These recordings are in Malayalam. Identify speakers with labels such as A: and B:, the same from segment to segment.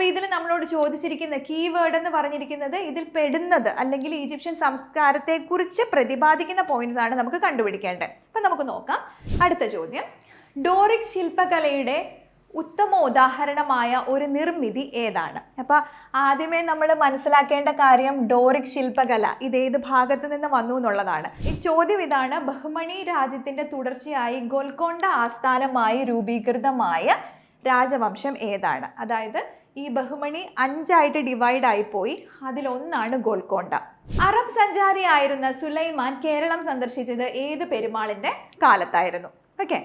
A: അപ്പോൾ ഇതിൽ നമ്മളോട് ചോദിച്ചിരിക്കുന്ന കീവേഡ് എന്ന് പറഞ്ഞിരിക്കുന്നത് ഇതിൽ പെടുന്നത് അല്ലെങ്കിൽ ഈജിപ്ഷ്യൻ സംസ്കാരത്തെക്കുറിച്ച് പ്രതിപാദിക്കുന്ന പോയിന്റ്സ് ആണ് നമുക്ക് കണ്ടുപിടിക്കേണ്ടത്. അപ്പം നമുക്ക് നോക്കാം. അടുത്ത ചോദ്യം, ഡോറിക് ശില്പകലയുടെ ഉത്തമ ഉദാഹരണമായ ഒരു നിർമ്മിതി ഏതാണ്? അപ്പോൾ ആദ്യമേ നമ്മൾ മനസ്സിലാക്കേണ്ട കാര്യം ഡോറിക് ശില്പകല ഇതേത് ഭാഗത്ത് നിന്ന് വന്നു എന്നുള്ളതാണ്. ഈ ചോദ്യം ഇതാണ്: ബഹ്മണി രാജ്യത്തിൻ്റെ തുടർച്ചയായി ഗോൽക്കൊണ്ട ആസ്ഥാനമായി രൂപീകൃതമായ രാജവംശം ഏതാണ്? അതായത് ഈ ബഹ്മണി 5 ഡിവൈഡ് ആയിപ്പോയി, അതിലൊന്നാണ് ഗോൽക്കൊണ്ട. അറബ് സഞ്ചാരിയായിരുന്ന സുലൈമാൻ കേരളം സന്ദർശിച്ചത് ഏത് പെരുമാളിൻ്റെ കാലത്തായിരുന്നു? ഓക്കെ,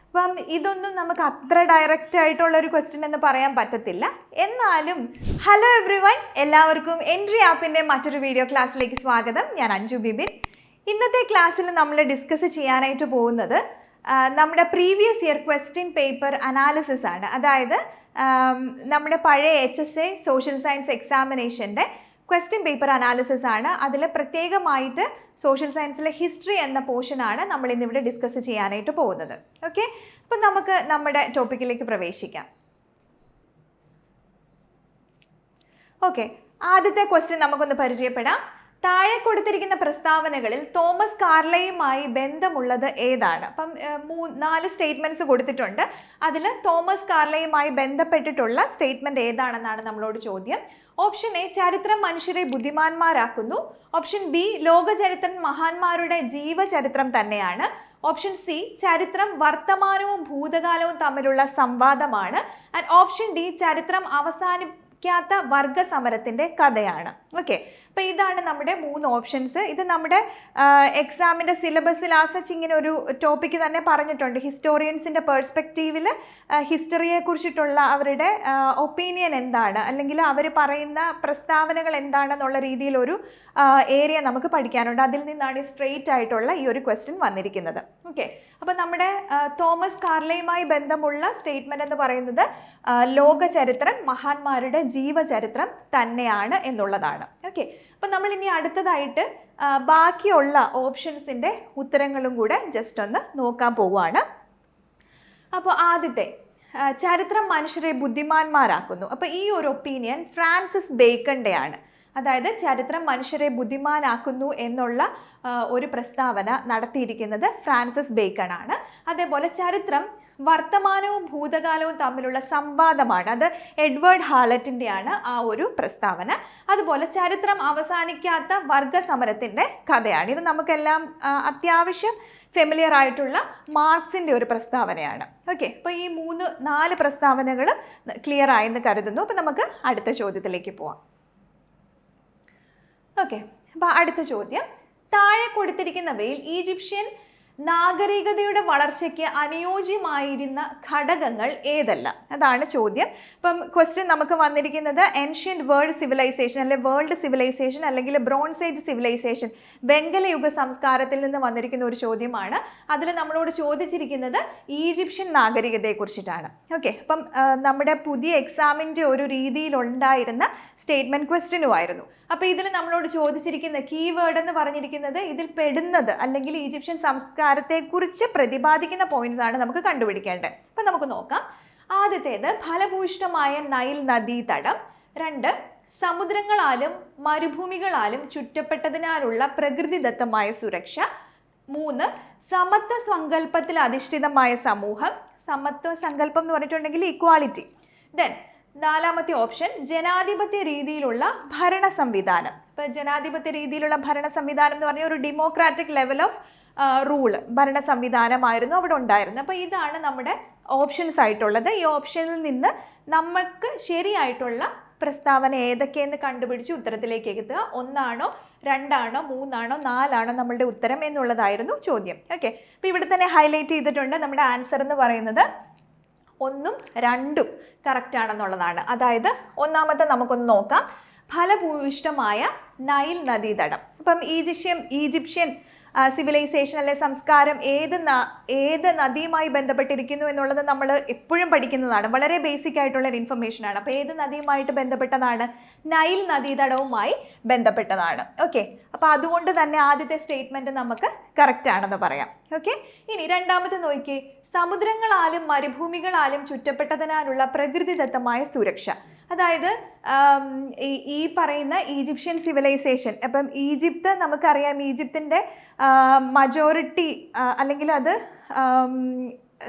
A: അപ്പം ഇതൊന്നും നമുക്ക് അത്ര ഡയറക്റ്റ് ആയിട്ടുള്ള ഒരു ക്വസ്റ്റ്യൻ എന്ന് പറയാൻ പറ്റത്തില്ല. എന്നാലും ഹലോ എവ്രിവൺ, എല്ലാവർക്കും എൻട്രി ആപ്പിൻ്റെ മറ്റൊരു വീഡിയോ ക്ലാസ്സിലേക്ക് സ്വാഗതം. ഞാൻ അഞ്ജു ബിബിൻ. ഇന്നത്തെ ക്ലാസ്സിൽ നമ്മൾ ഡിസ്കസ് ചെയ്യാനായിട്ട് പോകുന്നത് നമ്മുടെ previous year question paper analysis ആണ്. അതായത് നമ്മുടെ പഴയ HSA സോഷ്യൽ സയൻസ് എക്സാമിനേഷൻ്റെ ക്വസ്റ്റ്യൻ പേപ്പർ അനാലിസിസ് ആണ്. അതിൽ പ്രത്യേകമായിട്ട് സോഷ്യൽ സയൻസിലെ ഹിസ്റ്ററി എന്ന പോർഷനാണ് നമ്മൾ ഇന്നിവിടെ ഡിസ്കസ് ചെയ്യാനായിട്ട് പോകുന്നത്. ഓക്കെ, അപ്പം നമുക്ക് നമ്മുടെ ടോപ്പിക്കിലേക്ക് പ്രവേശിക്കാം. ഓക്കെ, ആദ്യത്തെ ക്വസ്റ്റ്യൻ നമുക്കൊന്ന് പരിചയപ്പെടാം. താഴെ കൊടുത്തിരിക്കുന്ന പ്രസ്താവനകളിൽ തോമസ് കാർലയുമായി ബന്ധമുള്ളത് ഏതാണ്? അപ്പം 4 സ്റ്റേറ്റ്മെൻറ്റ്സ് കൊടുത്തിട്ടുണ്ട്. അതിൽ തോമസ് കാർലയുമായി ബന്ധപ്പെട്ടിട്ടുള്ള സ്റ്റേറ്റ്മെൻറ്റ് ഏതാണെന്നാണ് നമ്മളോട് ചോദ്യം. ഓപ്ഷൻ എ, ചരിത്രം മനുഷ്യരെ ബുദ്ധിമാന്മാരാക്കുന്നു. ഓപ്ഷൻ ബി, ലോകചരിത്രം മഹാന്മാരുടെ ജീവചരിത്രം തന്നെയാണ്. ഓപ്ഷൻ സി, ചരിത്രം വർത്തമാനവും ഭൂതകാലവും തമ്മിലുള്ള സംവാദമാണ്. ആൻഡ് ഓപ്ഷൻ ഡി, ചരിത്രം അവസാനിക്കാത്ത വർഗ സമരത്തിൻ്റെ കഥയാണ്. ഓക്കെ, അപ്പോൾ ഇതാണ് നമ്മുടെ 3 ഓപ്ഷൻസ്. ഇത് നമ്മുടെ എക്സാമിൻ്റെ സിലബസിൽ ആസച്ച് ഇങ്ങനെ ഒരു ടോപ്പിക്ക് തന്നെ പറഞ്ഞിട്ടുണ്ട്. ഹിസ്റ്റോറിയൻസിൻ്റെ പെർസ്പെക്റ്റീവിൽ ഹിസ്റ്ററിയെക്കുറിച്ചിട്ടുള്ള അവരുടെ ഒപ്പീനിയൻ എന്താണ്, അല്ലെങ്കിൽ അവർ പറയുന്ന പ്രസ്താവനകൾ എന്താണെന്നുള്ള രീതിയിലൊരു ഏരിയ നമുക്ക് പഠിക്കാനുണ്ട്. അതിൽ നിന്നാണ് സ്ട്രെയിറ്റ് ആയിട്ടുള്ള ഈ ഒരു ക്വസ്റ്റ്യൻ വന്നിരിക്കുന്നത്. ഓക്കെ, അപ്പോൾ നമ്മുടെ തോമസ് കാർലയുമായി ബന്ധമുള്ള സ്റ്റേറ്റ്മെൻറ്റ് എന്ന് പറയുന്നത് ലോകചരിത്രം മഹാന്മാരുടെ ജീവചരിത്രം തന്നെയാണ് എന്നുള്ളതാണ്. ഓക്കെ, അപ്പം നമ്മൾ ഇനി അടുത്തതായിട്ട് ബാക്കിയുള്ള ഓപ്ഷൻസിൻ്റെ ഉത്തരങ്ങളും കൂടെ ജസ്റ്റ് ഒന്ന് നോക്കാൻ പോവുകയാണ്. അപ്പോൾ ആദ്യത്തെ, ചരിത്രം മനുഷ്യരെ ബുദ്ധിമാന്മാരാക്കുന്നു. അപ്പോൾ ഈ ഒരു ഒപ്പീനിയൻ ഫ്രാൻസിസ് ബേക്കണിൻ്റെയാണ്. അതായത് ചരിത്രം മനുഷ്യരെ ബുദ്ധിമാനാക്കുന്നു എന്നുള്ള ഒരു പ്രസ്താവന നടത്തിയിരിക്കുന്നത് ഫ്രാൻസിസ് ബേക്കൺ ആണ്. അതേപോലെ ചരിത്രം വർത്തമാനവും ഭൂതകാലവും തമ്മിലുള്ള സംവാദമാണ്. അത് എഡ്വേർഡ് ഹാലറ്റിൻ്റെയാണ് ആ ഒരു പ്രസ്താവന. അതുപോലെ ചരിത്രം അവസാനിക്കാത്ത വർഗ സമരത്തിൻ്റെ കഥയാണ്. ഇത് നമുക്കെല്ലാം അത്യാവശ്യം ഫെമിലിയർ ആയിട്ടുള്ള മാർക്സിൻ്റെ ഒരു പ്രസ്താവനയാണ്. ഓക്കെ, അപ്പോൾ ഈ 4 പ്രസ്താവനകൾ ക്ലിയർ ആയെന്ന് കരുതുന്നു. അപ്പോൾ നമുക്ക് അടുത്ത ചോദ്യത്തിലേക്ക് പോവാം. ഓക്കെ, അപ്പോൾ അടുത്ത ചോദ്യം, താഴെ കൊടുത്തിരിക്കുന്നവയിൽ ഈജിപ്ഷ്യൻ നാഗരികതയുടെ വളർച്ചയ്ക്ക് അനുയോജ്യമായിരുന്ന ഘടകങ്ങൾ ഏതെല്ലാം? അതാണ് ചോദ്യം. ഇപ്പം ക്വസ്റ്റ്യൻ നമുക്ക് വന്നിരിക്കുന്നത് ഏൻഷ്യൻറ്റ് വേൾഡ് സിവിലൈസേഷൻ അല്ലെങ്കിൽ വേൾഡ് സിവിലൈസേഷൻ അല്ലെങ്കിൽ ബ്രോൺസ് ഏജ് സിവിലൈസേഷൻ, വെങ്കലയുഗ സംസ്കാരത്തിൽ നിന്ന് വന്നിരിക്കുന്ന ഒരു ചോദ്യമാണ്. അതിൽ നമ്മളോട് ചോദിച്ചിരിക്കുന്നത് ഈജിപ്ഷ്യൻ നാഗരികതയെക്കുറിച്ചിട്ടാണ്. ഓക്കെ, അപ്പം നമ്മുടെ പുതിയ എക്സാമിൻ്റെ ഒരു രീതിയിലുണ്ടായിരുന്ന സ്റ്റേറ്റ്മെൻറ്റ് ക്വസ്റ്റ്യനുമായിരുന്നു. അപ്പോൾ ഇതിൽ നമ്മളോട് ചോദിച്ചിരിക്കുന്ന കീവേഡ് എന്ന് പറഞ്ഞിരിക്കുന്നത് ഇതിൽ പെടുന്നത് അല്ലെങ്കിൽ ഈജിപ്ഷ്യൻ സംസ്കാരത്തെക്കുറിച്ച് പ്രതിപാദിക്കുന്ന പോയിന്റ്സ് ആണ് നമുക്ക് കണ്ടുപിടിക്കേണ്ടത്. അപ്പം നമുക്ക് നോക്കാം. ആദ്യത്തേത്, ഫലഭൂയിഷ്ഠമായ നൈൽ നദീതടം. 2, സമുദ്രങ്ങളാലും മരുഭൂമികളാലും ചുറ്റപ്പെട്ടതിനാലുള്ള പ്രകൃതിദത്തമായ സുരക്ഷ. 3, സമത്വ സങ്കല്പത്തിൽ അധിഷ്ഠിതമായ സമൂഹം. സമത്വ സങ്കല്പം എന്ന് പറഞ്ഞിട്ടുണ്ടെങ്കിൽ ഇക്വാളിറ്റി. ദെൻ 4ാമത്തെ ഓപ്ഷൻ, ജനാധിപത്യ രീതിയിലുള്ള ഭരണ സംവിധാനം. ഇപ്പോൾ ജനാധിപത്യ രീതിയിലുള്ള ഭരണ സംവിധാനം എന്ന് പറഞ്ഞാൽ ഒരു ഡെമോക്രാറ്റിക് ലെവൽ ഓഫ് റൂള്, ഭരണ സംവിധാനമായിരുന്നു അവിടെ ഉണ്ടായിരുന്നത്. അപ്പോൾ ഇതാണ് നമ്മുടെ ഓപ്ഷൻസ് ആയിട്ടുള്ളത്. ഈ ഓപ്ഷനിൽ നിന്ന് നമുക്ക് ശരിയായിട്ടുള്ള പ്രസ്താവന ഏതൊക്കെയെന്ന് കണ്ടുപിടിച്ച് ഉത്തരത്തിലേക്ക് എത്തുക. 1 ആണോ 2 ആണോ 3 ആണോ 4 ആണോ നമ്മളുടെ ഉത്തരം എന്നുള്ളതായിരുന്നു ചോദ്യം. ഓക്കെ, അപ്പോൾ ഇവിടെ തന്നെ ഹൈലൈറ്റ് ചെയ്തിട്ടുണ്ട് നമ്മുടെ ആൻസർ എന്ന് പറയുന്നത് 1ഉം 2ഉം കറക്റ്റ് ആണെന്നുള്ളതാണ്. അതായത് 1ാമത്തെ നമുക്കൊന്ന് നോക്കാം. ഫലഭൂയിഷ്ഠമായ നൈൽ നദീതടം. അപ്പം ഈജിപ്ഷ്യൻ സിവിലൈസേഷൻ അല്ലെ സംസ്കാരം ഏത് നദിയുമായി ബന്ധപ്പെട്ടിരിക്കുന്നു എന്നുള്ളത് നമ്മൾ എപ്പോഴും പഠിക്കുന്നതാണ്. വളരെ ബേസിക് ആയിട്ടുള്ള ഒരു ഇൻഫർമേഷനാണ്. അപ്പോൾ ഏത് നദിയുമായിട്ട് ബന്ധപ്പെട്ടതാണ്? നൈൽ നദീതടവുമായി ബന്ധപ്പെട്ടതാണ്. ഓക്കെ, അപ്പോൾ അതുകൊണ്ട് തന്നെ ആദ്യത്തെ സ്റ്റേറ്റ്മെൻറ്റ് നമുക്ക് കറക്റ്റ് ആണെന്ന് പറയാം. ഓക്കെ, ഇനി 2ാമത്തെ നോക്കിയേ. സമുദ്രങ്ങളാലും മരുഭൂമികളാലും ചുറ്റപ്പെട്ടതിനാലുള്ള പ്രകൃതിദത്തമായ സുരക്ഷ. അതായത് ഈ പറയുന്ന ഈജിപ്ഷ്യൻ സിവിലൈസേഷൻ, അപ്പം ഈജിപ്ത് നമുക്കറിയാം, ഈജിപ്തിൻ്റെ മജോറിറ്റി അല്ലെങ്കിൽ അത്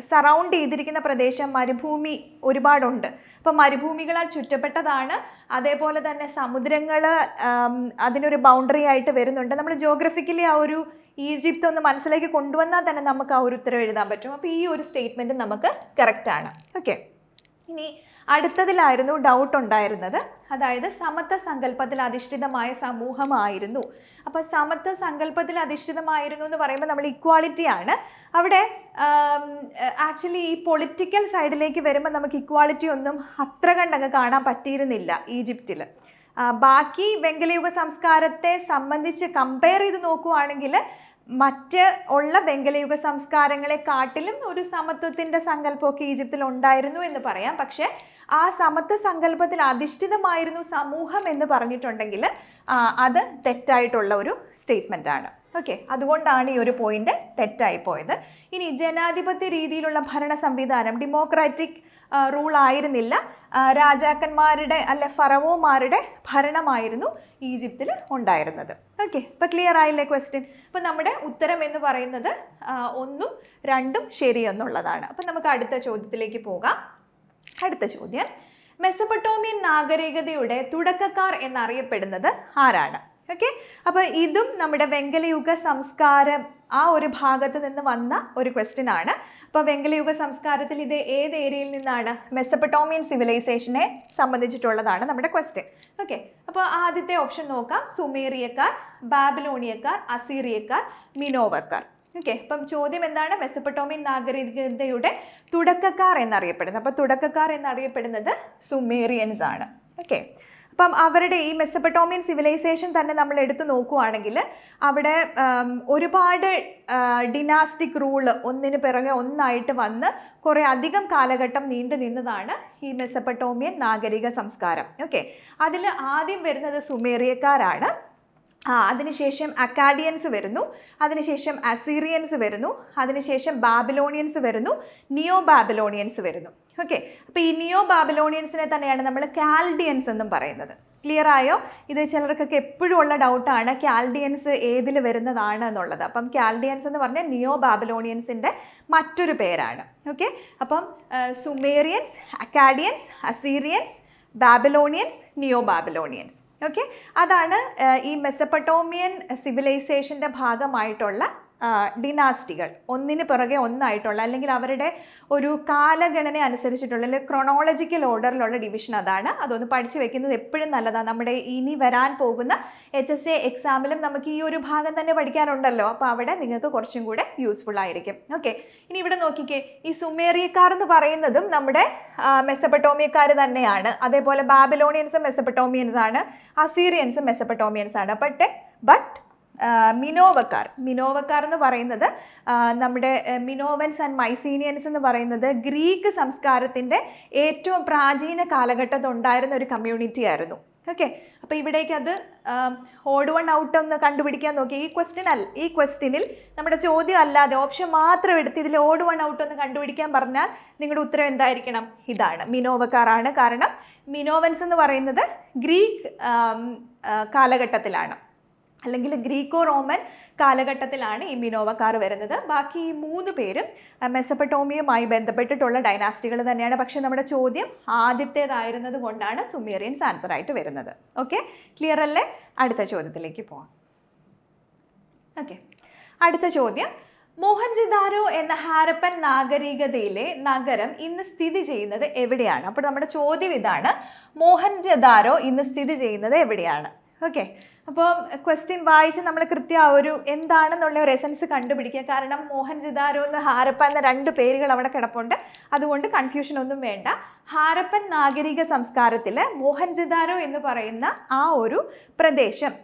A: സറൗണ്ട് ചെയ്തിരിക്കുന്ന പ്രദേശം മരുഭൂമി ഒരുപാടുണ്ട്. അപ്പോൾ മരുഭൂമികളാൽ ചുറ്റപ്പെട്ടതാണ്. അതേപോലെ തന്നെ സമുദ്രങ്ങൾ അതിനൊരു ബൗണ്ടറി ആയിട്ട് വരുന്നുണ്ട്. നമ്മൾ ജോഗ്രഫിക്കലി ആ ഒരു ഈജിപ്ത് ഒന്ന് മനസ്സിലേക്ക് കൊണ്ടുവന്നാൽ തന്നെ നമുക്ക് ആ ഒരു ഉത്തരം എഴുതാൻ പറ്റും. അപ്പോൾ ഈ ഒരു സ്റ്റേറ്റ്മെൻറ്റ് നമുക്ക് കറക്റ്റാണ്. ഓക്കെ, ഇനി അടുത്തതിലായിരുന്നു ഡൗട്ട് ഉണ്ടായിരുന്നത്. അതായത് സമത്വ സങ്കല്പത്തിൽ അധിഷ്ഠിതമായ സമൂഹമായിരുന്നു. അപ്പോൾ സമത്വ സങ്കല്പത്തിൽ അധിഷ്ഠിതമായിരുന്നു എന്ന് പറയുമ്പോൾ നമ്മൾ ഇക്വാളിറ്റി ആണ്. അവിടെ ആക്ച്വലി ഈ പൊളിറ്റിക്കൽ സൈഡിലേക്ക് വരുമ്പോൾ നമുക്ക് ഇക്വാളിറ്റി ഒന്നും അത്ര കണ്ടങ്ങ് കാണാൻ പറ്റിയിരുന്നില്ല ഈജിപ്തിൽ. ബാക്കി വെങ്കലയുഗ സംസ്കാരത്തെ സംബന്ധിച്ച് കമ്പയർ ചെയ്ത് നോക്കുകയാണെങ്കിൽ മറ്റ് ഉള്ള വെങ്കലയുഗ സംസ്കാരങ്ങളെക്കാട്ടിലും ഒരു സമത്വത്തിൻ്റെ സങ്കല്പമൊക്കെ ഈജിപ്തിൽ ഉണ്ടായിരുന്നു എന്ന് പറയാം. പക്ഷേ ആ സമത്വ സങ്കല്പത്തിൽ അധിഷ്ഠിതമായിരുന്നു സമൂഹം എന്ന് പറഞ്ഞിട്ടുണ്ടെങ്കിൽ അത് തെറ്റായിട്ടുള്ള ഒരു സ്റ്റേറ്റ്മെൻ്റ് ആണ്. ഓക്കെ, അതുകൊണ്ടാണ് ഈ ഒരു പോയിന്റ് തെറ്റായിപ്പോയത്. ഇനി ജനാധിപത്യ രീതിയിലുള്ള ഭരണ സംവിധാനം, ഡെമോക്രാറ്റിക് റൂൾ ആയിരുന്നില്ല, രാജാക്കന്മാരുടെ അല്ലെ ഫറവോമാരുടെ ഭരണമായിരുന്നു ഈജിപ്തിൽ ഉണ്ടായിരുന്നത്. ഓക്കെ, ഇപ്പോൾ ക്ലിയർ ആയില്ലേ ക്വസ്റ്റ്യൻ? അപ്പോൾ നമ്മുടെ ഉത്തരം എന്ന് പറയുന്നത് 1, 2 ശരിയെന്നുള്ളതാണ്. അപ്പം നമുക്ക് അടുത്ത ചോദ്യത്തിലേക്ക് പോകാം. അടുത്ത ചോദ്യം, മെസൊപ്പൊട്ടേമിയൻ നാഗരികതയുടെ തുടക്കക്കാർ എന്നറിയപ്പെടുന്നത് ആരാണ്? ഓക്കെ, അപ്പോൾ ഇതും നമ്മുടെ വെങ്കലയുഗ സംസ്കാരം ആ ഒരു ഭാഗത്ത് നിന്ന് വന്ന ഒരു ക്വസ്റ്റ്യൻ ആണ്. അപ്പോൾ വെങ്കലയുഗ സംസ്കാരത്തിൽ ഇത് ഏത് ഏരിയയിൽ നിന്നാണ്? മെസൊപ്പൊട്ടേമിയൻ സിവിലൈസേഷനെ സംബന്ധിച്ചിട്ടുള്ളതാണ് നമ്മുടെ ക്വസ്റ്റ്യൻ. ഓക്കെ, അപ്പോൾ ആദ്യത്തെ ഓപ്ഷൻ നോക്കാം. സുമേറിയക്കാർ, ബാബിലോണിയക്കാർ, അസീറിയക്കാർ, മിനോവർക്കാർ. ഓക്കെ, അപ്പം ചോദ്യം എന്താണ്? മെസൊപ്പൊട്ടേമിയൻ നാഗരികതയുടെ തുടക്കക്കാർ എന്നറിയപ്പെടുന്നത്. അപ്പോൾ തുടക്കക്കാർ എന്നറിയപ്പെടുന്നത് സുമേറിയൻസ് ആണ്. ഓക്കെ, അപ്പം അവരുടെ ഈ മെസൊപ്പൊട്ടേമിയൻ സിവിലൈസേഷൻ തന്നെ നമ്മൾ എടുത്തു നോക്കുകയാണെങ്കിൽ അവിടെ ഒരുപാട് ഡിനാസ്റ്റിക് റൂള് ഒന്നിന് പിറകെ ഒന്നായിട്ട് വന്ന് കുറേ അധികം കാലഘട്ടം നീണ്ടു നിന്നതാണ് ഈ മെസൊപ്പൊട്ടേമിയൻ നാഗരിക സംസ്കാരം. ഓക്കെ, അതിൽ ആദ്യം വരുന്നത് സുമേറിയക്കാരാണ്. അതിനുശേഷം അക്കാഡിയൻസ് വരുന്നു, അതിനുശേഷം അസീറിയൻസ് വരുന്നു, അതിനുശേഷം ബാബിലോണിയൻസ് വരുന്നു, നിയോ ബാബിലോണിയൻസ് വരുന്നു. ഓക്കെ, അപ്പോൾ ഈ നിയോ ബാബിലോണിയൻസിനെ തന്നെയാണ് നമ്മൾ കാൽഡിയൻസ് എന്നും പറയുന്നത്. ക്ലിയർ ആയോ? ഇത് ചിലർക്കൊക്കെ എപ്പോഴും ഉള്ള ഡൗട്ടാണ് കാൽഡിയൻസ് ഏതിൽ വരുന്നതാണ് എന്നുള്ളത്. അപ്പം കാൽഡിയൻസ് എന്ന് പറഞ്ഞാൽ നിയോ ബാബിലോണിയൻസിൻ്റെ മറ്റൊരു പേരാണ്. ഓക്കെ, അപ്പം സുമേറിയൻസ്, അക്കാഡിയൻസ്, അസീറിയൻസ്, ബാബിലോണിയൻസ്, നിയോ ബാബിലോണിയൻസ്. ഓക്കെ, അതാണ് ഈ മെസൊപ്പൊട്ടേമിയൻ സിവിലൈസേഷൻ്റെ ഭാഗമായിട്ടുള്ള ഡിനാസ്റ്റികൾ, ഒന്നിന് പിറകെ ഒന്നായിട്ടുള്ള, അല്ലെങ്കിൽ അവരുടെ ഒരു കാലഗണന അനുസരിച്ചിട്ടുള്ള അല്ലെങ്കിൽ ക്രോണോളജിക്കൽ ഓർഡറിലുള്ള ഡിവിഷൻ അതാണ്. അതൊന്ന് പഠിച്ചു വെക്കുന്നത് എപ്പോഴും നല്ലതാണ്. നമ്മുടെ ഇനി വരാൻ പോകുന്ന HSA എക്സാമിലും നമുക്ക് ഈ ഒരു ഭാഗം തന്നെ പഠിക്കാനുണ്ടല്ലോ. അപ്പോൾ അവിടെ നിങ്ങൾക്ക് കുറച്ചും കൂടെ യൂസ്ഫുൾ ആയിരിക്കും. ഓക്കെ, ഇനി ഇവിടെ നോക്കിക്കേ, ഈ സുമേറിയക്കാർ എന്ന് പറയുന്നതും നമ്മുടെ മെസൊപ്പൊട്ടേമിയക്കാർ തന്നെയാണ്. അതേപോലെ ബാബിലോണിയൻസും മെസൊപ്പൊട്ടേമിയൻസ് ആണ്, അസീറിയൻസും മെസൊപ്പൊട്ടേമിയൻസ് ആണ്. ബട്ട് മിനോവക്കാർ എന്ന് പറയുന്നത് നമ്മുടെ മിനോവൻസ് ആൻഡ് മൈസീനിയൻസ് എന്ന് പറയുന്നത് ഗ്രീക്ക് സംസ്കാരത്തിൻ്റെ ഏറ്റവും പ്രാചീന കാലഘട്ടത്തിൽ ഉണ്ടായിരുന്ന ഒരു കമ്മ്യൂണിറ്റി ആയിരുന്നു. ഓക്കെ, അപ്പോൾ ഇവിടേക്ക് അത് ഓഡ് വൺ ഔട്ട് ഒന്ന് കണ്ടുപിടിക്കാൻ നോക്കി. ഈ ക്വസ്റ്റ്യനിൽ നമ്മുടെ ചോദ്യം അല്ലാതെ ഓപ്ഷൻ മാത്രം എടുത്ത് ഇതിൽ ഓഡ് വൺ ഔട്ട് ഒന്ന് കണ്ടുപിടിക്കാൻ പറഞ്ഞാൽ നിങ്ങളുടെ ഉത്തരം എന്തായിരിക്കണം? ഇതാണ്, മിനോവക്കാറാണ്. കാരണം മിനോവൻസ് എന്ന് പറയുന്നത് ഗ്രീക്ക് കാലഘട്ടത്തിലാണ്, അല്ലെങ്കിൽ ഗ്രീക്കോ റോമൻ കാലഘട്ടത്തിലാണ് ഈ മിനോവക്കാർ വരുന്നത്. ബാക്കി ഈ 3 പേരും മെസൊപ്പൊട്ടേമിയയുമായി ബന്ധപ്പെട്ടിട്ടുള്ള ഡൈനാസ്റ്റികൾ തന്നെയാണ്. പക്ഷേ നമ്മുടെ ചോദ്യം ആദ്യത്തേതായിരുന്നത് കൊണ്ടാണ് സുമേറിയൻസ് ആൻസർ ആയിട്ട് വരുന്നത്. ഓക്കെ, ക്ലിയർ അല്ലേ? അടുത്ത ചോദ്യത്തിലേക്ക് പോകാം. ഓക്കെ, അടുത്ത ചോദ്യം, മോഹൻജദാരോ എന്ന ഹാരപ്പൻ നാഗരികതയിലെ നഗരം ഇന്ന് സ്ഥിതി ചെയ്യുന്നത് എവിടെയാണ്? അപ്പോൾ നമ്മുടെ ചോദ്യം ഇതാണ്, മോഹൻജദാരോ ഇന്ന് സ്ഥിതി ചെയ്യുന്നത് എവിടെയാണ്? ഓക്കെ, അപ്പോൾ ക്വസ്റ്റ്യൻ വായിച്ച് നമ്മൾ കൃത്യം ഒരു എന്താണെന്നുള്ള ഒരു എസൻസ് കണ്ടുപിടിക്കുക. കാരണം മോഹൻജദാരോ എന്ന് ഹാരപ്പ എന്ന 2 പേരുകൾ അവിടെ കിടപ്പുണ്ട്, അതുകൊണ്ട് കൺഫ്യൂഷൻ ഒന്നും വേണ്ട. ഹാരപ്പൻ നാഗരിക സംസ്കാരത്തിൽ മോഹൻജദാരോ എന്ന് പറയുന്ന ആ ഒരു പ്രദേശം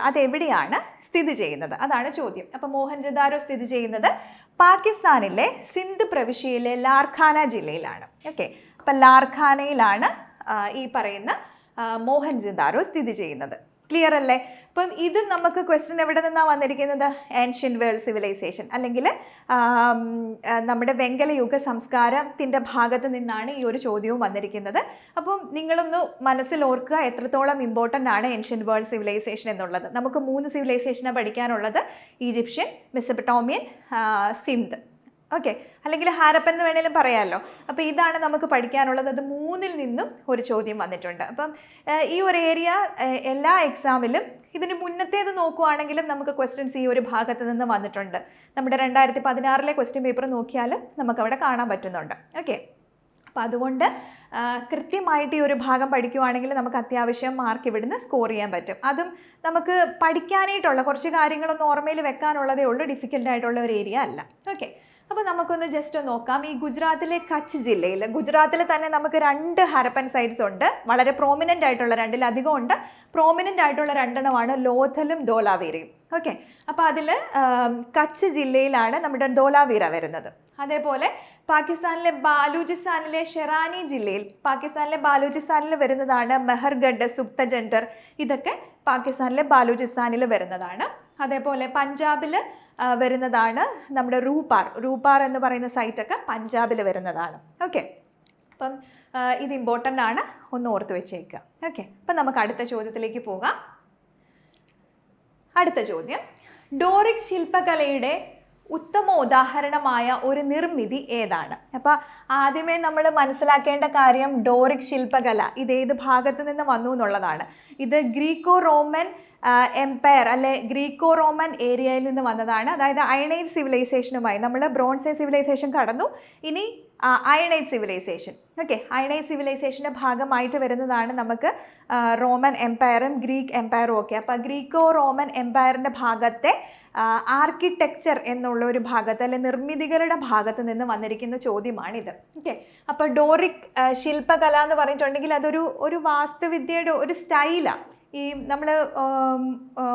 A: അതെവിടെയാണ് സ്ഥിതി ചെയ്യുന്നത്? അതാണ് ചോദ്യം. അപ്പോൾ മോഹൻജദാരോ സ്ഥിതി ചെയ്യുന്നത് പാകിസ്ഥാനിലെ സിന്ധ് പ്രവിശ്യയിലെ ലാർഖാന ജില്ലയിലാണ്. ഓക്കെ, അപ്പം ലാർഖാനയിലാണ് ഈ പറയുന്ന മോഹൻജദാരോ സ്ഥിതി ചെയ്യുന്നത്. ക്ലിയർ അല്ലേ? അപ്പം ഇത് നമുക്ക് ക്വസ്റ്റ്യൻ എവിടെ നിന്നാണ് വന്നിരിക്കുന്നത്? ഏൻഷ്യൻറ്റ് വേൾഡ് സിവിലൈസേഷൻ അല്ലെങ്കിൽ നമ്മുടെ വെങ്കലയുഗ സംസ്കാരത്തിൻ്റെ ഭാഗത്ത് നിന്നാണ് ഈ ഒരു ചോദ്യവും വന്നിരിക്കുന്നത്. അപ്പം നിങ്ങളൊന്ന് മനസ്സിൽ ഓർക്കുക എത്രത്തോളം ഇമ്പോർട്ടൻ്റ് ആണ് ഏൻഷ്യൻറ്റ് വേൾഡ് സിവിലൈസേഷൻ എന്നുള്ളത്. നമുക്ക് 3 സിവിലൈസേഷനാണ് പഠിക്കാനുള്ളത്: ഈജിപ്ഷ്യൻ, മെസപ്പൊട്ടോമിയൻ, സിന്ധ്. ഓക്കെ, അല്ലെങ്കിൽ ഹാരപ്പൻ എന്ന് വേണേലും പറയാമല്ലോ. അപ്പോൾ ഇതാണ് നമുക്ക് പഠിക്കാനുള്ളത്. അത് 3-ൽ നിന്നും ഒരു ചോദ്യം വന്നിട്ടുണ്ട്. അപ്പം ഈ ഒരു ഏരിയ എല്ലാ എക്സാമിലും ഇതിന് മുന്നത്തേത് നോക്കുവാണെങ്കിലും നമുക്ക് ക്വസ്റ്റ്യൻസ് ഈ ഒരു ഭാഗത്ത് നിന്ന് വന്നിട്ടുണ്ട്. നമ്മുടെ 2016 ക്വസ്റ്റ്യൻ പേപ്പർ നോക്കിയാലും നമുക്കവിടെ കാണാൻ പറ്റുന്നുണ്ട്. ഓക്കെ, അപ്പോൾ അതുകൊണ്ട് കൃത്യമായിട്ട് ഈ ഒരു ഭാഗം പഠിക്കുവാണെങ്കിൽ നമുക്ക് അത്യാവശ്യം മാർക്ക് ഇവിടുന്ന് സ്കോർ ചെയ്യാൻ പറ്റും. അതും നമുക്ക് പഠിക്കാനായിട്ടുള്ള കുറച്ച് കാര്യങ്ങളൊന്നും ഓർമ്മയിൽ വെക്കാനുള്ളതേ ഉള്ളൂ, ഡിഫിക്കൽട്ടായിട്ടുള്ള ഒരു ഏരിയ അല്ല. ഓക്കെ, അപ്പോൾ നമുക്കൊന്ന് ജസ്റ്റ് നോക്കാം. ഈ ഗുജറാത്തിലെ കച്ച് ജില്ലയിൽ, ഗുജറാത്തിൽ തന്നെ നമുക്ക് 2 ഹരപ്പൻ സൈറ്റ്സ് ഉണ്ട്. വളരെ പ്രോമിനൻ്റ് ആയിട്ടുള്ള 2-ലധികം ഉണ്ട്. പ്രോമിനൻ്റ് ആയിട്ടുള്ള 2 ലോഥലും ധോലാവീരയും. ഓക്കെ, അപ്പോൾ അതിൽ കച്ച് ജില്ലയിലാണ് നമ്മുടെ ധോലാവീര വരുന്നത്. അതേപോലെ പാകിസ്ഥാനിലെ ബാലൂചിസ്ഥാനിലെ ഷെറാനി ജില്ലയിൽ, പാകിസ്ഥാനിലെ ബാലൂചിസ്ഥാനിൽ വരുന്നതാണ് മെഹർഗഡ്, സുക്തജൻഡർ. ഇതൊക്കെ പാകിസ്ഥാനിലെ ബാലൂചിസ്ഥാനിൽ വരുന്നതാണ്. അതേപോലെ പഞ്ചാബിൽ വരുന്നതാണ് നമ്മുടെ റൂപാർ എന്ന് പറയുന്ന സൈറ്റൊക്കെ പഞ്ചാബിൽ വരുന്നതാണ്. ഓക്കെ, അപ്പം ഇത് ഇമ്പോർട്ടൻ്റ് ആണ്, ഒന്ന് ഓർത്ത് വെച്ചേക്കുക. ഓക്കെ, അപ്പം നമുക്ക് അടുത്ത ചോദ്യത്തിലേക്ക് പോകാം. അടുത്ത ചോദ്യം: ഡോറിക് ശില്പകലയുടെ ഉത്തമ ഉദാഹരണമായ ഒരു നിർമ്മിതി ഏതാണ്? അപ്പോൾ ആദ്യമേ നമ്മൾ മനസ്സിലാക്കേണ്ട കാര്യം ഡോറിക് ശില്പകല ഇതേത് ഭാഗത്ത് നിന്ന് വന്നു എന്നുള്ളതാണ്. ഇത് ഗ്രീക്കോ റോമൻ എംപയർ അല്ലെ ഗ്രീക്കോ റോമൻ ഏരിയയിൽ നിന്ന് വന്നതാണ്. അതായത് അയൺ ഏജ് സിവിലൈസേഷനുമായി നമ്മൾ ബ്രോൺസ് ഏജ് സിവിലൈസേഷൻ കടന്നു, ഇനി iron age civilisation. Okay, iron age സിവിലൈസേഷൻ്റെ ഭാഗമായിട്ട് വരുന്നതാണ് നമുക്ക് റോമൻ എംപയറും ഗ്രീക്ക് എംപയറും ഒക്കെ. അപ്പോൾ ഗ്രീക്കോ റോമൻ എംപയറിൻ്റെ ഭാഗത്തെ ആർക്കിടെക്ചർ എന്നുള്ള ഒരു ഭാഗത്ത് അല്ലെ നിർമ്മിതികളുടെ ഭാഗത്ത് നിന്ന് വന്നിരിക്കുന്ന ചോദ്യമാണിത്. ഓക്കെ, അപ്പോൾ ഡോറിക് ശില്പകല എന്ന് പറഞ്ഞിട്ടുണ്ടെങ്കിൽ അതൊരു വാസ്തുവിദ്യയുടെ ഒരു സ്റ്റൈലാണ്. ഈ നമ്മൾ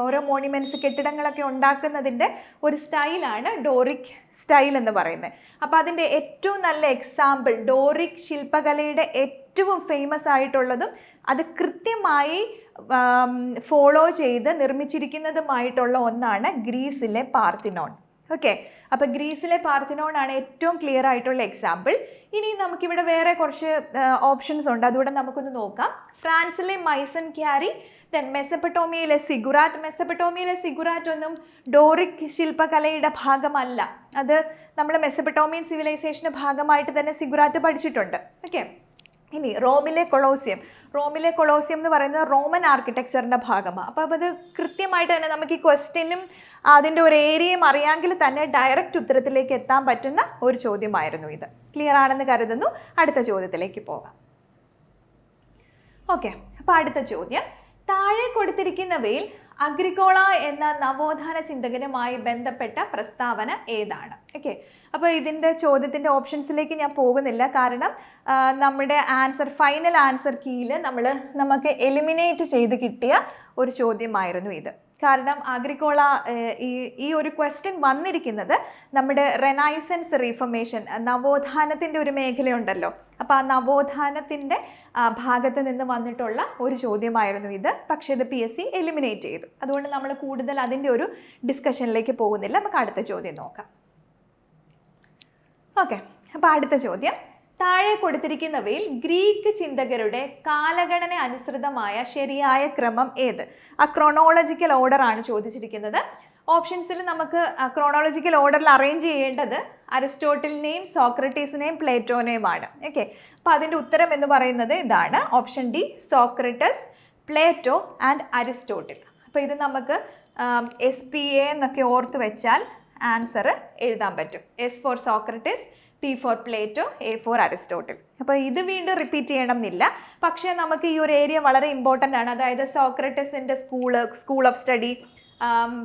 A: ഓരോ മോണ്യുമെൻറ്റ്സ് കെട്ടിടങ്ങളൊക്കെ ഉണ്ടാക്കുന്നതിൻ്റെ ഒരു സ്റ്റൈലാണ് ഡോറിക് സ്റ്റൈൽ എന്ന് പറയുന്നത്. അപ്പോൾ അതിൻ്റെ ഏറ്റവും നല്ല എക്സാമ്പിൾ ഡോറിക് ശില്പകലയുടെ ഏറ്റവും ഫേമസ് ആയിട്ടുള്ളതും അത് കൃത്യമായി ഫോളോ ചെയ്ത് നിർമ്മിച്ചിരിക്കുന്നതുമായിട്ടുള്ള ഒന്നാണ് ഗ്രീസിലെ പാർത്തിനോൺ. ഓക്കെ, അപ്പോൾ ഗ്രീസിലെ പാർത്തിനോൺ ആണ് ഏറ്റവും ക്ലിയർ ആയിട്ടുള്ള എക്സാമ്പിൾ. ഇനി നമുക്കിവിടെ വേറെ കുറച്ച് ഓപ്ഷൻസ് ഉണ്ട്, അതുകൂടെ നമുക്കൊന്ന് നോക്കാം. ഫ്രാൻസിലെ മൈസൺ ക്യാരി, ദെൻ മെസപ്പൊട്ടോമിയയിലെ സിഗുറാറ്റ്. മെസപ്പൊട്ടോമിയയിലെ സിഗുറാറ്റ് ഒന്നും ഡോറിക് ശില്പകലയുടെ ഭാഗമല്ല. അത് നമ്മൾ മെസപ്പൊട്ടോമിയൻ സിവിലൈസേഷൻ്റെ ഭാഗമായിട്ട് തന്നെ സിഗുറാറ്റ് പഠിച്ചിട്ടുണ്ട്. ഓക്കെ, ഇനി റോമിലെ കൊളോസിയം എന്ന് പറയുന്നത് റോമൻ ആർക്കിടെക്ചറിൻ്റെ ഭാഗമാണ്. അപ്പോൾ അത് കൃത്യമായിട്ട് തന്നെ നമുക്ക് ഈ ക്വസ്റ്റ്യനും അതിൻ്റെ ഒരു ഏരിയയും അറിയാമെങ്കിൽ തന്നെ ഡയറക്റ്റ് ഉത്തരത്തിലേക്ക് എത്താൻ പറ്റുന്ന ഒരു ചോദ്യമായിരുന്നു ഇത്. ക്ലിയർ ആണെന്ന് കരുതുന്നു. അടുത്ത ചോദ്യത്തിലേക്ക് പോകാം. ഓക്കെ, അപ്പോൾ അടുത്ത ചോദ്യം: താഴെ കൊടുത്തിരിക്കുന്നവയിൽ അഗ്രിക്കോള എന്ന നവോത്ഥാന ചിന്തകനുമായി ബന്ധപ്പെട്ട പ്രസ്താവന ഏതാണ്? ഓക്കെ, അപ്പോൾ ഇതിൻ്റെ ചോദ്യത്തിൻ്റെ ഓപ്ഷൻസിലേക്ക് ഞാൻ പോകുന്നില്ല, കാരണം നമ്മുടെ ഫൈനൽ ആൻസർ കീയിൽ നമുക്ക് എലിമിനേറ്റ് ചെയ്ത് കിട്ടിയ ഒരു ചോദ്യമായിരുന്നു ഇത്. കാരണം അഗ്രിക്കോള ഈ ഒരു ക്വസ്റ്റ്യൻ വന്നിരിക്കുന്നത് നമ്മുടെ റെനൈസൻസ് റീഫർമേഷൻ നവോത്ഥാനത്തിൻ്റെ ഒരു മേഖലയുണ്ടല്ലോ, അപ്പോൾ ആ നവോത്ഥാനത്തിൻ്റെ ഭാഗത്ത് നിന്ന് വന്നിട്ടുള്ള ഒരു ചോദ്യമായിരുന്നു ഇത്. പക്ഷേ ഇത് PSC എലിമിനേറ്റ് ചെയ്തു. അതുകൊണ്ട് നമ്മൾ കൂടുതൽ അതിൻ്റെ ഒരു ഡിസ്കഷനിലേക്ക് പോകുന്നില്ല. നമുക്ക് അടുത്ത ചോദ്യം നോക്കാം. ഓക്കെ, അപ്പോൾ അടുത്ത ചോദ്യം: താഴെ കൊടുത്തിരിക്കുന്നവയിൽ ഗ്രീക്ക് ചിന്തകരുടെ കാലഗണന അനുസൃതമായ ശരിയായ ക്രമം ഏത്? ആ ക്രോണോളജിക്കൽ ഓർഡർ ആണ് ചോദിച്ചിരിക്കുന്നത്. ഓപ്ഷൻസിൽ നമുക്ക് ക്രോണോളജിക്കൽ ഓർഡറിൽ അറേഞ്ച് ചെയ്യേണ്ടത് അരിസ്റ്റോട്ടിലിനെയും സോക്രട്ടീസിനെയും പ്ലേറ്റോനെയുമാണ്. ഓക്കെ, അപ്പോൾ അതിൻ്റെ ഉത്തരം എന്ന് പറയുന്നത് ഇതാണ്: option D, സോക്രട്ടസ്, Plato and Aristotle. അപ്പോൾ ഇത് നമുക്ക് SPA എന്നൊക്കെ ഓർത്ത് വെച്ചാൽ ആൻസർ എഴുതാൻ പറ്റും. S for Socrates, P for Plato, A for Aristotle. അപ്പോൾ ഇത് വീണ്ടും റിപ്പീറ്റ് ചെയ്യണം എന്നില്ല, പക്ഷേ നമുക്ക് ഈ ഒരു ഏരിയ വളരെ ഇമ്പോർട്ടൻ്റ് ആണ്. അതായത് സോക്രട്ടസിൻ്റെ സ്കൂൾ ഓഫ് സ്റ്റഡി,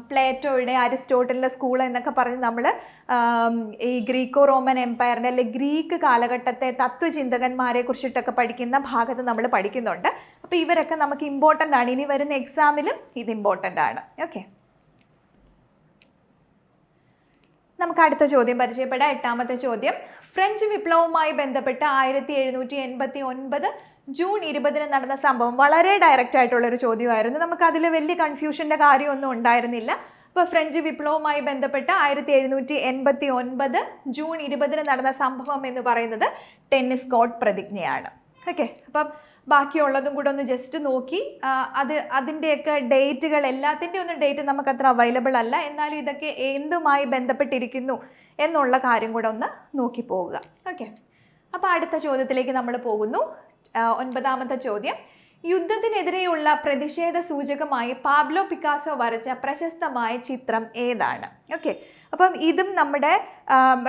A: പ്ലേറ്റോയുടെ അരിസ്റ്റോട്ടലിൻ്റെ സ്കൂൾ എന്നൊക്കെ പറഞ്ഞ് നമ്മൾ ഈ ഗ്രീക്കോ റോമൻ എംപയറിൻ്റെ അല്ലെങ്കിൽ ഗ്രീക്ക് കാലഘട്ടത്തെ തത്വചിന്തകന്മാരെ കുറിച്ചിട്ടൊക്കെ പഠിക്കുന്ന ഭാഗത്ത് നമ്മൾ പഠിക്കുന്നുണ്ട്. അപ്പോൾ ഇവരൊക്കെ നമുക്ക് ഇമ്പോർട്ടൻ്റ് ആണ്. ഇനി വരുന്ന എക്സാമിലും ഇത് ഇമ്പോർട്ടൻ്റ് ആണ്. ഓക്കെ, നമുക്ക് അടുത്ത ചോദ്യം പരിചയപ്പെടാം. 8ാമത്തെ ചോദ്യം: ഫ്രഞ്ച് വിപ്ലവവുമായി ബന്ധപ്പെട്ട് 1789 ജൂൺ 20 നടന്ന സംഭവം വളരെ ഡയറക്റ്റ് ആയിട്ടുള്ളൊരു ചോദ്യമായിരുന്നു. നമുക്ക് അതിൽ വലിയ കൺഫ്യൂഷൻ്റെ കാര്യമൊന്നും ഉണ്ടായിരുന്നില്ല. അപ്പോൾ ഫ്രഞ്ച് വിപ്ലവവുമായി ബന്ധപ്പെട്ട് 1789 ജൂൺ 20 നടന്ന സംഭവം എന്ന് പറയുന്നത് ടെന്നിസ് കോർട്ട് പ്രതിജ്ഞയാണ്. ഓക്കെ, അപ്പം ബാക്കിയുള്ളതും കൂടെ ഒന്ന് ജസ്റ്റ് നോക്കി അതിൻ്റെയൊക്കെ ഡേറ്റുകൾ എല്ലാത്തിൻ്റെ ഒന്നും ഡേറ്റ് നമുക്കത്ര അവൈലബിൾ അല്ല, എന്നാലും ഇതൊക്കെ എന്തുമായി ബന്ധപ്പെട്ടിരിക്കുന്നു എന്നുള്ള കാര്യം കൂടെ ഒന്ന് നോക്കി പോവുക. ഓക്കെ, അപ്പോൾ അടുത്ത ചോദ്യത്തിലേക്ക് നമ്മൾ പോകുന്നു. 9ാമത്തെ ചോദ്യം, യുദ്ധത്തിനെതിരെയുള്ള പ്രതിഷേധ സൂചകമായി പാബ്ലോ പിക്കാസോ വരച്ച പ്രശസ്തമായ ചിത്രം ഏതാണ്? ഓക്കെ, അപ്പം ഇതും നമ്മുടെ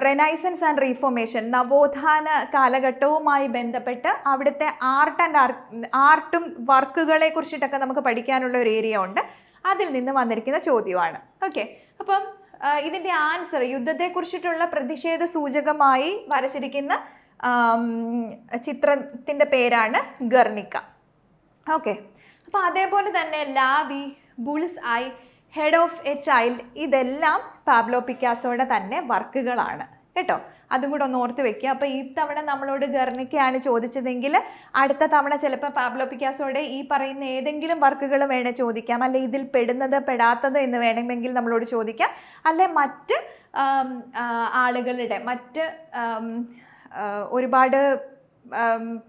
A: റെനൈസൻസ് ആൻഡ് റീഫോർമേഷൻ നവോത്ഥാന കാലഘട്ടവുമായി ബന്ധപ്പെട്ട് അവിടുത്തെ ആർട്ടും വർക്കുകളെ കുറിച്ചിട്ടൊക്കെ നമുക്ക് പഠിക്കാനുള്ള ഒരു ഏരിയ ഉണ്ട്. അതിൽ നിന്ന് വന്നിരിക്കുന്ന ചോദ്യമാണ്. ഓക്കെ, അപ്പം ഇതിൻ്റെ ആൻസർ യുദ്ധത്തെക്കുറിച്ചിട്ടുള്ള പ്രതിഷേധ സൂചകമായി വരച്ചിരിക്കുന്ന ചിത്രത്തിൻ്റെ പേരാണ് ഗർണിക്ക. ഓക്കെ, അപ്പോൾ അതേപോലെ തന്നെ La Vie, bull's eye, head of a child, ഇതെല്ലാം പാബ്ലോ പിക്കാസോയുടെ തന്നെ വർക്കുകളാണ് കേട്ടോ. അതും കൂടെ ഒന്ന് ഓർത്ത് വെക്കുക. അപ്പോൾ ഈ തവണ നമ്മളോട് ഗർണിക്കയാണ് ചോദിച്ചതെങ്കിൽ അടുത്ത തവണ ചിലപ്പോൾ പാബ്ലോ പിക്കാസോയുടെ ഈ പറയുന്ന ഏതെങ്കിലും വർക്കുകൾ വേണേൽ ചോദിക്കാം, അല്ലെ ഇതിൽ പെടുന്നത് പെടാത്തത് എന്ന് വേണമെങ്കിൽ നമ്മളോട് ചോദിക്കാം, അല്ലെ മറ്റ് ആളുകളുടെ മറ്റ് ഒരുപാട്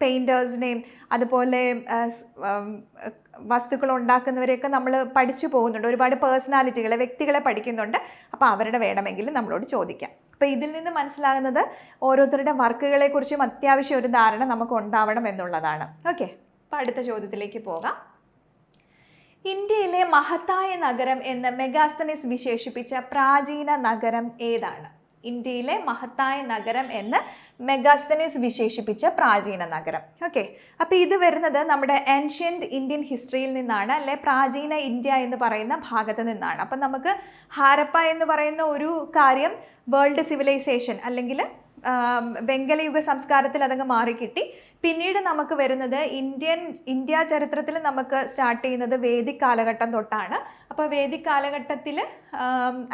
A: പെയിൻറ്റേഴ്സിനെയും അതുപോലെ വസ്തുക്കൾ ഉണ്ടാക്കുന്നവരെയൊക്കെ നമ്മൾ പഠിച്ചു പോകുന്നുണ്ട്. ഒരുപാട് പേഴ്സണാലിറ്റികളെ, വ്യക്തികളെ പഠിക്കുന്നുണ്ട്. അപ്പോൾ അവരുടെ വേണമെങ്കിലും നമ്മളോട് ചോദിക്കാം. അപ്പോൾ ഇതിൽ നിന്ന് മനസ്സിലാകുന്നത് ഓരോരുത്തരുടെ വർക്കുകളെക്കുറിച്ചും അത്യാവശ്യം ഒരു ധാരണ നമുക്ക് ഉണ്ടാവണം എന്നുള്ളതാണ്. ഓക്കെ, അപ്പോൾ അടുത്ത ചോദ്യത്തിലേക്ക് പോകാം. ഇന്ത്യയിലെ മഹത്തായ നഗരം എന്ന് മെഗാസ്തനീസ് വിശേഷിപ്പിച്ച പ്രാചീന നഗരം ഏതാണ്? ഇന്ത്യയിലെ മഹത്തായ നഗരം എന്ന് മെഗാസ്തനീസ് വിശേഷിപ്പിച്ച പ്രാചീന നഗരം. ഓക്കെ, അപ്പോൾ ഇത് വരുന്നത് നമ്മുടെ ഏൻഷ്യൻറ്റ് ഇന്ത്യൻ ഹിസ്റ്ററിയിൽ നിന്നാണ്, അല്ലെ പ്രാചീന ഇന്ത്യ എന്ന് പറയുന്ന ഭാഗത്ത് നിന്നാണ്. അപ്പം നമുക്ക് ഹാരപ്പ എന്ന് പറയുന്ന ഒരു കാര്യം വേൾഡ് സിവിലൈസേഷൻ അല്ലെങ്കിൽ വെങ്കലയുഗ സംസ്കാരത്തിൽ അതങ്ങ് മാറിക്കിട്ടി. പിന്നീട് നമുക്ക് വരുന്നത് ഇന്ത്യ ചരിത്രത്തിൽ നമുക്ക് സ്റ്റാർട്ട് ചെയ്യുന്നത് വേദിക് കാലഘട്ടം തൊട്ടാണ്. അപ്പോൾ വേദിക് കാലഘട്ടത്തിൽ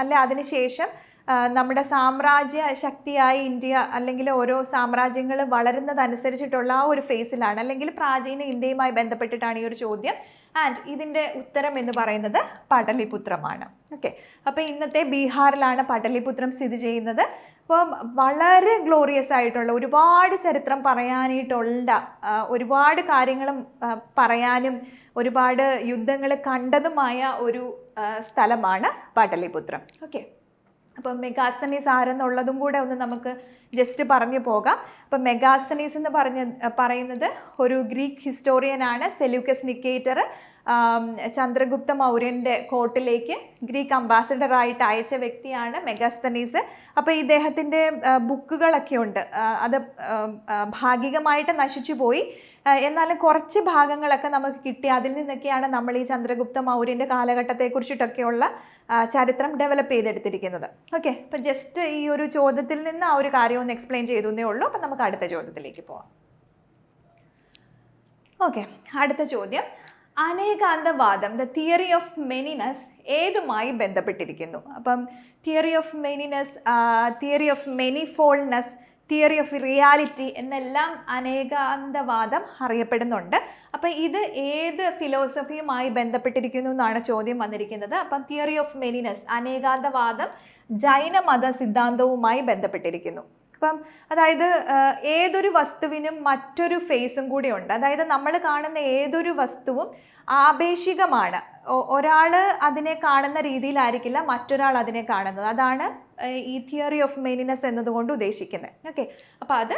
A: അല്ലെ അതിനുശേഷം നമ്മുടെ സാമ്രാജ്യ ശക്തിയായി ഇന്ത്യ അല്ലെങ്കിൽ ഓരോ സാമ്രാജ്യങ്ങൾ വളരുന്നതനുസരിച്ചിട്ടുള്ള ആ ഒരു ഫേസിലാണ്, അല്ലെങ്കിൽ പ്രാചീന ഇന്ത്യയുമായി ബന്ധപ്പെട്ടിട്ടാണ് ഈ ഒരു ചോദ്യം. ആൻഡ് ഇതിൻ്റെ ഉത്തരം എന്ന് പറയുന്നത് പടലിപുത്രമാണ്. ഓക്കെ, അപ്പോൾ ഇന്നത്തെ ബീഹാറിലാണ് പടലിപുത്രം സ്ഥിതി ചെയ്യുന്നത്. അപ്പം വളരെ ഗ്ലോറിയസ് ആയിട്ടുള്ള ഒരുപാട് ചരിത്രം പറയാനായിട്ടുള്ള ഒരുപാട് കാര്യങ്ങളും പറയാനും ഒരുപാട് യുദ്ധങ്ങൾ കണ്ടതുമായ ഒരു സ്ഥലമാണ് പടലിപുത്രം. ഓക്കെ, അപ്പം മെഗാസ്തനീസ് ആരെന്നുള്ളതും കൂടെ ഒന്ന് നമുക്ക് ജസ്റ്റ് പറഞ്ഞു പോകാം. അപ്പം മെഗാസ്തനീസ് എന്ന് പറയുന്നത് ഒരു ഗ്രീക്ക് ഹിസ്റ്റോറിയനാണ്. സെലൂക്കസ് നിക്കേറ്റർ ചന്ദ്രഗുപ്ത മൗര്യൻ്റെ കോർട്ടിലേക്ക് ഗ്രീക്ക് അംബാസഡറായിട്ട് അയച്ച വ്യക്തിയാണ് മെഗാസ്തനീസ്. അപ്പോൾ ഇദ്ദേഹത്തിൻ്റെ ബുക്കുകളൊക്കെ ഉണ്ട്. അത് ഭാഗികമായിട്ട് നശിച്ചു പോയി, എന്നാലും കുറച്ച് ഭാഗങ്ങളൊക്കെ നമുക്ക് കിട്ടി. അതിൽ നിന്നൊക്കെയാണ് നമ്മൾ ഈ ചന്ദ്രഗുപ്ത മൗര്യൻ്റെ കാലഘട്ടത്തെക്കുറിച്ചിട്ടൊക്കെയുള്ള ചരിത്രം ഡെവലപ്പ് ചെയ്തെടുത്തിരിക്കുന്നത്. ഓക്കെ, അപ്പോൾ ജസ്റ്റ് ഈ ഒരു ചോദ്യത്തിൽ നിന്ന് ആ ഒരു കാര്യം ഒന്ന് എക്സ്പ്ലെയിൻ ചെയ്തേ ഉള്ളൂ. അപ്പം നമുക്ക് അടുത്ത ചോദ്യത്തിലേക്ക് പോവാം. ഓക്കെ, അടുത്ത ചോദ്യം, Anekantavada the theory of manyness ഏതുമായി ബന്ധപ്പെട്ടിരിക്കുന്നു? അപ്പം theory of manyness, theory of manifoldness, theory of reality എന്നെല്ലാം അനേകാന്തവാദം അറിയപ്പെടുന്നുണ്ട്. അപ്പം ഇത് ഏത് ഫിലോസഫിയുമായി ബന്ധപ്പെട്ടിരിക്കുന്നു എന്നാണ് ചോദ്യം വന്നിരിക്കുന്നത്. അപ്പം തിയറി ഓഫ് മെനിനസ് അനേകാന്തവാദം ജൈനമത സിദ്ധാന്തവുമായി ബന്ധപ്പെട്ടിരിക്കുന്നു. അപ്പം അതായത് ഏതൊരു വസ്തുവിനും മറ്റൊരു ഫേസും കൂടി ഉണ്ട്. അതായത് നമ്മൾ കാണുന്ന ഏതൊരു വസ്തുവും ആപേക്ഷികമാണ്. ഒരാൾ അതിനെ കാണുന്ന രീതിയിലായിരിക്കില്ല മറ്റൊരാൾ അതിനെ കാണുന്നത്. അതാണ് ഈ തിയറി ഓഫ് മെനിനസ് എന്നതുകൊണ്ട് ഉദ്ദേശിക്കുന്നത്. ഓക്കെ, അപ്പോൾ അത്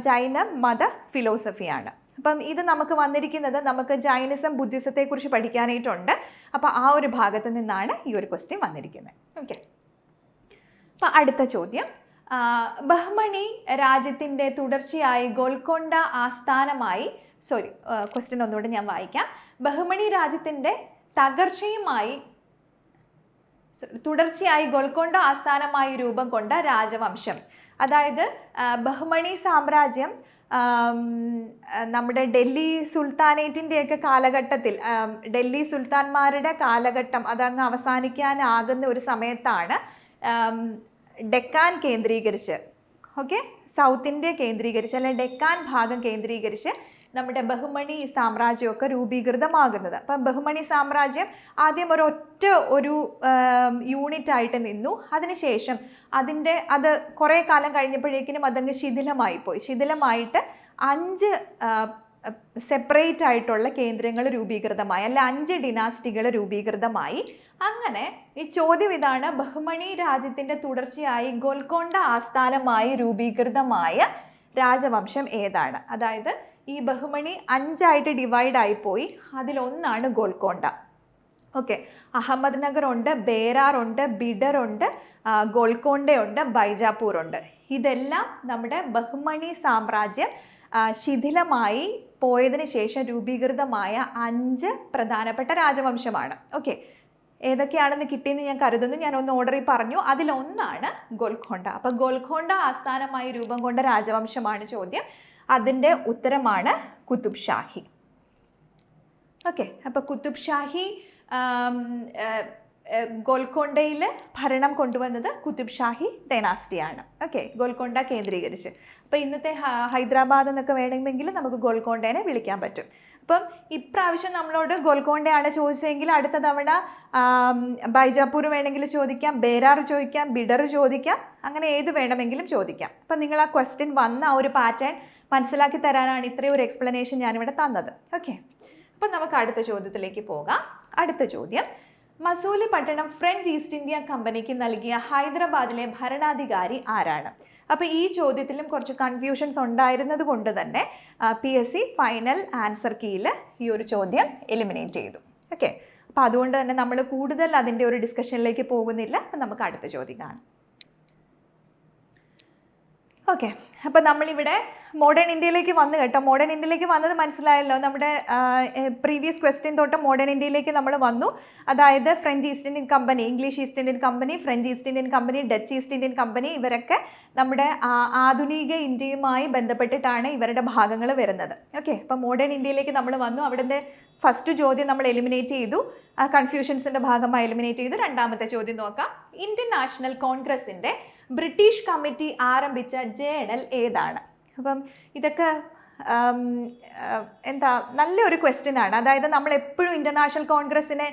A: ജൈന മത ഫിലോസഫിയാണ്. അപ്പം ഇത് നമുക്ക് വന്നിരിക്കുന്നത് നമുക്ക് ജൈനിസം ബുദ്ധിസത്തെക്കുറിച്ച് പഠിക്കാനായിട്ടുണ്ട്. അപ്പോൾ ആ ഒരു ഭാഗത്ത് നിന്നാണ് ഈ ഒരു ക്വസ്റ്റ്യൻ വന്നിരിക്കുന്നത്. ഓക്കെ, അപ്പോൾ അടുത്ത ചോദ്യം, ബഹ്മണി രാജ്യത്തിൻ്റെ തുടർച്ചയായി ഗോൽക്കൊണ്ട ആസ്ഥാനമായി ക്വസ്റ്റ്യൻ ഒന്നുകൂടെ ഞാൻ വായിക്കാം. ബഹ്മണി രാജ്യത്തിൻ്റെ തുടർച്ചയായി ഗോൽക്കൊണ്ട ആസ്ഥാനമായി രൂപം കൊണ്ട രാജവംശം. അതായത് ബഹ്മണി സാമ്രാജ്യം നമ്മുടെ ഡൽഹി സുൽത്താനേറ്റിൻ്റെയൊക്കെ കാലഘട്ടത്തിൽ, ഡൽഹി സുൽത്താൻമാരുടെ കാലഘട്ടം അതങ്ങ് അവസാനിക്കാനാകുന്ന ഒരു സമയത്താണ് ഡെക്കാൻ കേന്ദ്രീകരിച്ച്, ഓക്കെ, സൗത്ത് ഇന്ത്യ കേന്ദ്രീകരിച്ച് അല്ലെങ്കിൽ ഡെക്കാൻ ഭാഗം കേന്ദ്രീകരിച്ച് നമ്മുടെ ബഹുമണി സാമ്രാജ്യമൊക്കെ രൂപീകൃതമാകുന്നത്. അപ്പം ബഹുമണി സാമ്രാജ്യം ആദ്യം ഒരു യൂണിറ്റ് ആയിട്ട് നിന്നു. അതിനുശേഷം അത് കുറേ കാലം കഴിഞ്ഞപ്പോഴേക്കിനും അതങ്ങ് ശിഥിലമായിട്ട് 5 സെപ്പറേറ്റ് ആയിട്ടുള്ള കേന്ദ്രങ്ങൾ രൂപീകൃതമായി, അല്ല 5 ഡിനാസ്റ്റികൾ രൂപീകൃതമായി. അങ്ങനെ ഈ ചോദ്യം ഇതാണ്, ബഹുമണി രാജ്യത്തിൻ്റെ തുടർച്ചയായി ഗോൽക്കൊണ്ട ആസ്ഥാനമായി രൂപീകൃതമായ രാജവംശം ഏതാണ്? അതായത് ഈ ബഹുമണി 5 ഡിവൈഡ് ആയിപ്പോയി, അതിലൊന്നാണ് ഗോൽക്കൊണ്ട. ഓക്കെ, അഹമ്മദ് നഗർ ഉണ്ട്, ബേരാർ ഉണ്ട്, ബിഡർ ഉണ്ട്, ഗോൽക്കൊണ്ടയുണ്ട്, ബൈജാപ്പൂർ ഉണ്ട്. ഇതെല്ലാം നമ്മുടെ ബഹുമണി സാമ്രാജ്യം ശിഥിലമായി പോയതിനു ശേഷം രൂപീകൃതമായ 5 പ്രധാനപ്പെട്ട രാജവംശമാണ്. ഓക്കെ, ഏതൊക്കെയാണെന്ന് കിട്ടിയെന്ന് ഞാൻ കരുതുന്നു. ഞാൻ ഒന്ന് ഓർഡറിൽ പറഞ്ഞു. അതിലൊന്നാണ് ഗോൽക്കൊണ്ട. അപ്പം ഗോൽക്കൊണ്ട ആസ്ഥാനമായി രൂപം കൊണ്ട രാജവംശമാണ് ചോദ്യം. അതിൻ്റെ ഉത്തരമാണ് കുത്തുബ് ഷാഹി. ഓക്കെ, അപ്പോൾ കുത്തുബ് ഷാഹി ഗോൽക്കൊണ്ടയിൽ ഭരണം കൊണ്ടുവന്നത് കുത്തുബ് ഷാഹി ഡൈനാസ്റ്റിയാണ്. ഓക്കെ, ഗോൽക്കൊണ്ട കേന്ദ്രീകരിച്ച്. അപ്പോൾ ഇന്നത്തെ ഹൈദരാബാദ് എന്നൊക്കെ വേണമെങ്കിൽ നമുക്ക് ഗോൽക്കൊണ്ടേനെ വിളിക്കാൻ പറ്റും. അപ്പം ഇപ്രാവശ്യം നമ്മളോട് ഗോൽക്കൊണ്ടയാണ് ചോദിച്ചതെങ്കിൽ അടുത്ത തവണ ബൈജാപ്പൂർ വേണമെങ്കിൽ ചോദിക്കാം, ബേരാർ ചോദിക്കാം, ബിഡർ ചോദിക്കാം, അങ്ങനെ ഏത് വേണമെങ്കിലും ചോദിക്കാം. അപ്പം നിങ്ങൾ ആ ക്വസ്റ്റ്യൻ വന്ന ആ ഒരു പാറ്റേൺ മനസ്സിലാക്കി തരാനാണ് ഇത്രയും ഒരു എക്സ്പ്ലനേഷൻ ഞാനിവിടെ തന്നത്. ഓക്കെ, അപ്പം നമുക്ക് അടുത്ത ചോദ്യത്തിലേക്ക് പോകാം. അടുത്ത ചോദ്യം, മസൂലി പട്ടണം ഫ്രഞ്ച് ഈസ്റ്റ് ഇന്ത്യ കമ്പനിക്ക് നൽകിയ ഹൈദരാബാദിലെ ഭരണാധികാരി ആരാണ്? അപ്പോൾ ഈ ചോദ്യത്തിലും കുറച്ച് കൺഫ്യൂഷൻസ് ഉണ്ടായിരുന്നത് കൊണ്ട് തന്നെ PSC ഫൈനൽ ആൻസർ കീയിൽ ഈ ഒരു ചോദ്യം എലിമിനേറ്റ് ചെയ്തു. ഓക്കെ, അപ്പോൾ അതുകൊണ്ട് തന്നെ നമ്മൾ കൂടുതൽ അതിൻ്റെ ഒരു ഡിസ്കഷനിലേക്ക് പോകുന്നില്ല. അപ്പം നമുക്ക് അടുത്ത ചോദ്യം കാണാം. ഓക്കെ, അപ്പോൾ നമ്മളിവിടെ മോഡേൺ ഇന്ത്യയിലേക്ക് വന്നു കേട്ടോ. മോഡേൺ ഇന്ത്യയിലേക്ക് വന്നത് മനസ്സിലായല്ലോ. നമ്മുടെ പ്രീവിയസ് ക്വസ്റ്റ്യൻ തൊട്ട് മോഡേൺ ഇന്ത്യയിലേക്ക് നമ്മൾ വന്നു. അതായത് French east Indian company, English east Indian company, French east Indian company, Dutch east Indian company, ഇവരൊക്കെ നമ്മുടെ ആധുനിക ഇന്ത്യയുമായി ബന്ധപ്പെട്ടിട്ടാണ് ഇവരുടെ ഭാഗങ്ങൾ വരുന്നത്. ഓക്കെ, അപ്പോൾ മോഡേൺ ഇന്ത്യയിലേക്ക് നമ്മൾ വന്നു. അവിടുത്തെ ഫസ്റ്റ് ചോദ്യം നമ്മൾ എലിമിനേറ്റ് ചെയ്തു, കൺഫ്യൂഷൻസിൻ്റെ ഭാഗമായി എലിമിനേറ്റ് ചെയ്തു. രണ്ടാമത്തെ ചോദ്യം നോക്കാം. ഇന്ത്യൻ നാഷണൽ കോൺഗ്രസിൻ്റെ ബ്രിട്ടീഷ് കമ്മിറ്റി ആരംഭിച്ച ജേണൽ ഏതാണ്? അപ്പം ഇതൊക്കെ നല്ലൊരു ക്വസ്റ്റ്യനാണ്. അതായത് നമ്മൾ എപ്പോഴും ഇൻ്റർനാഷണൽ കോൺഗ്രസ്സിനെ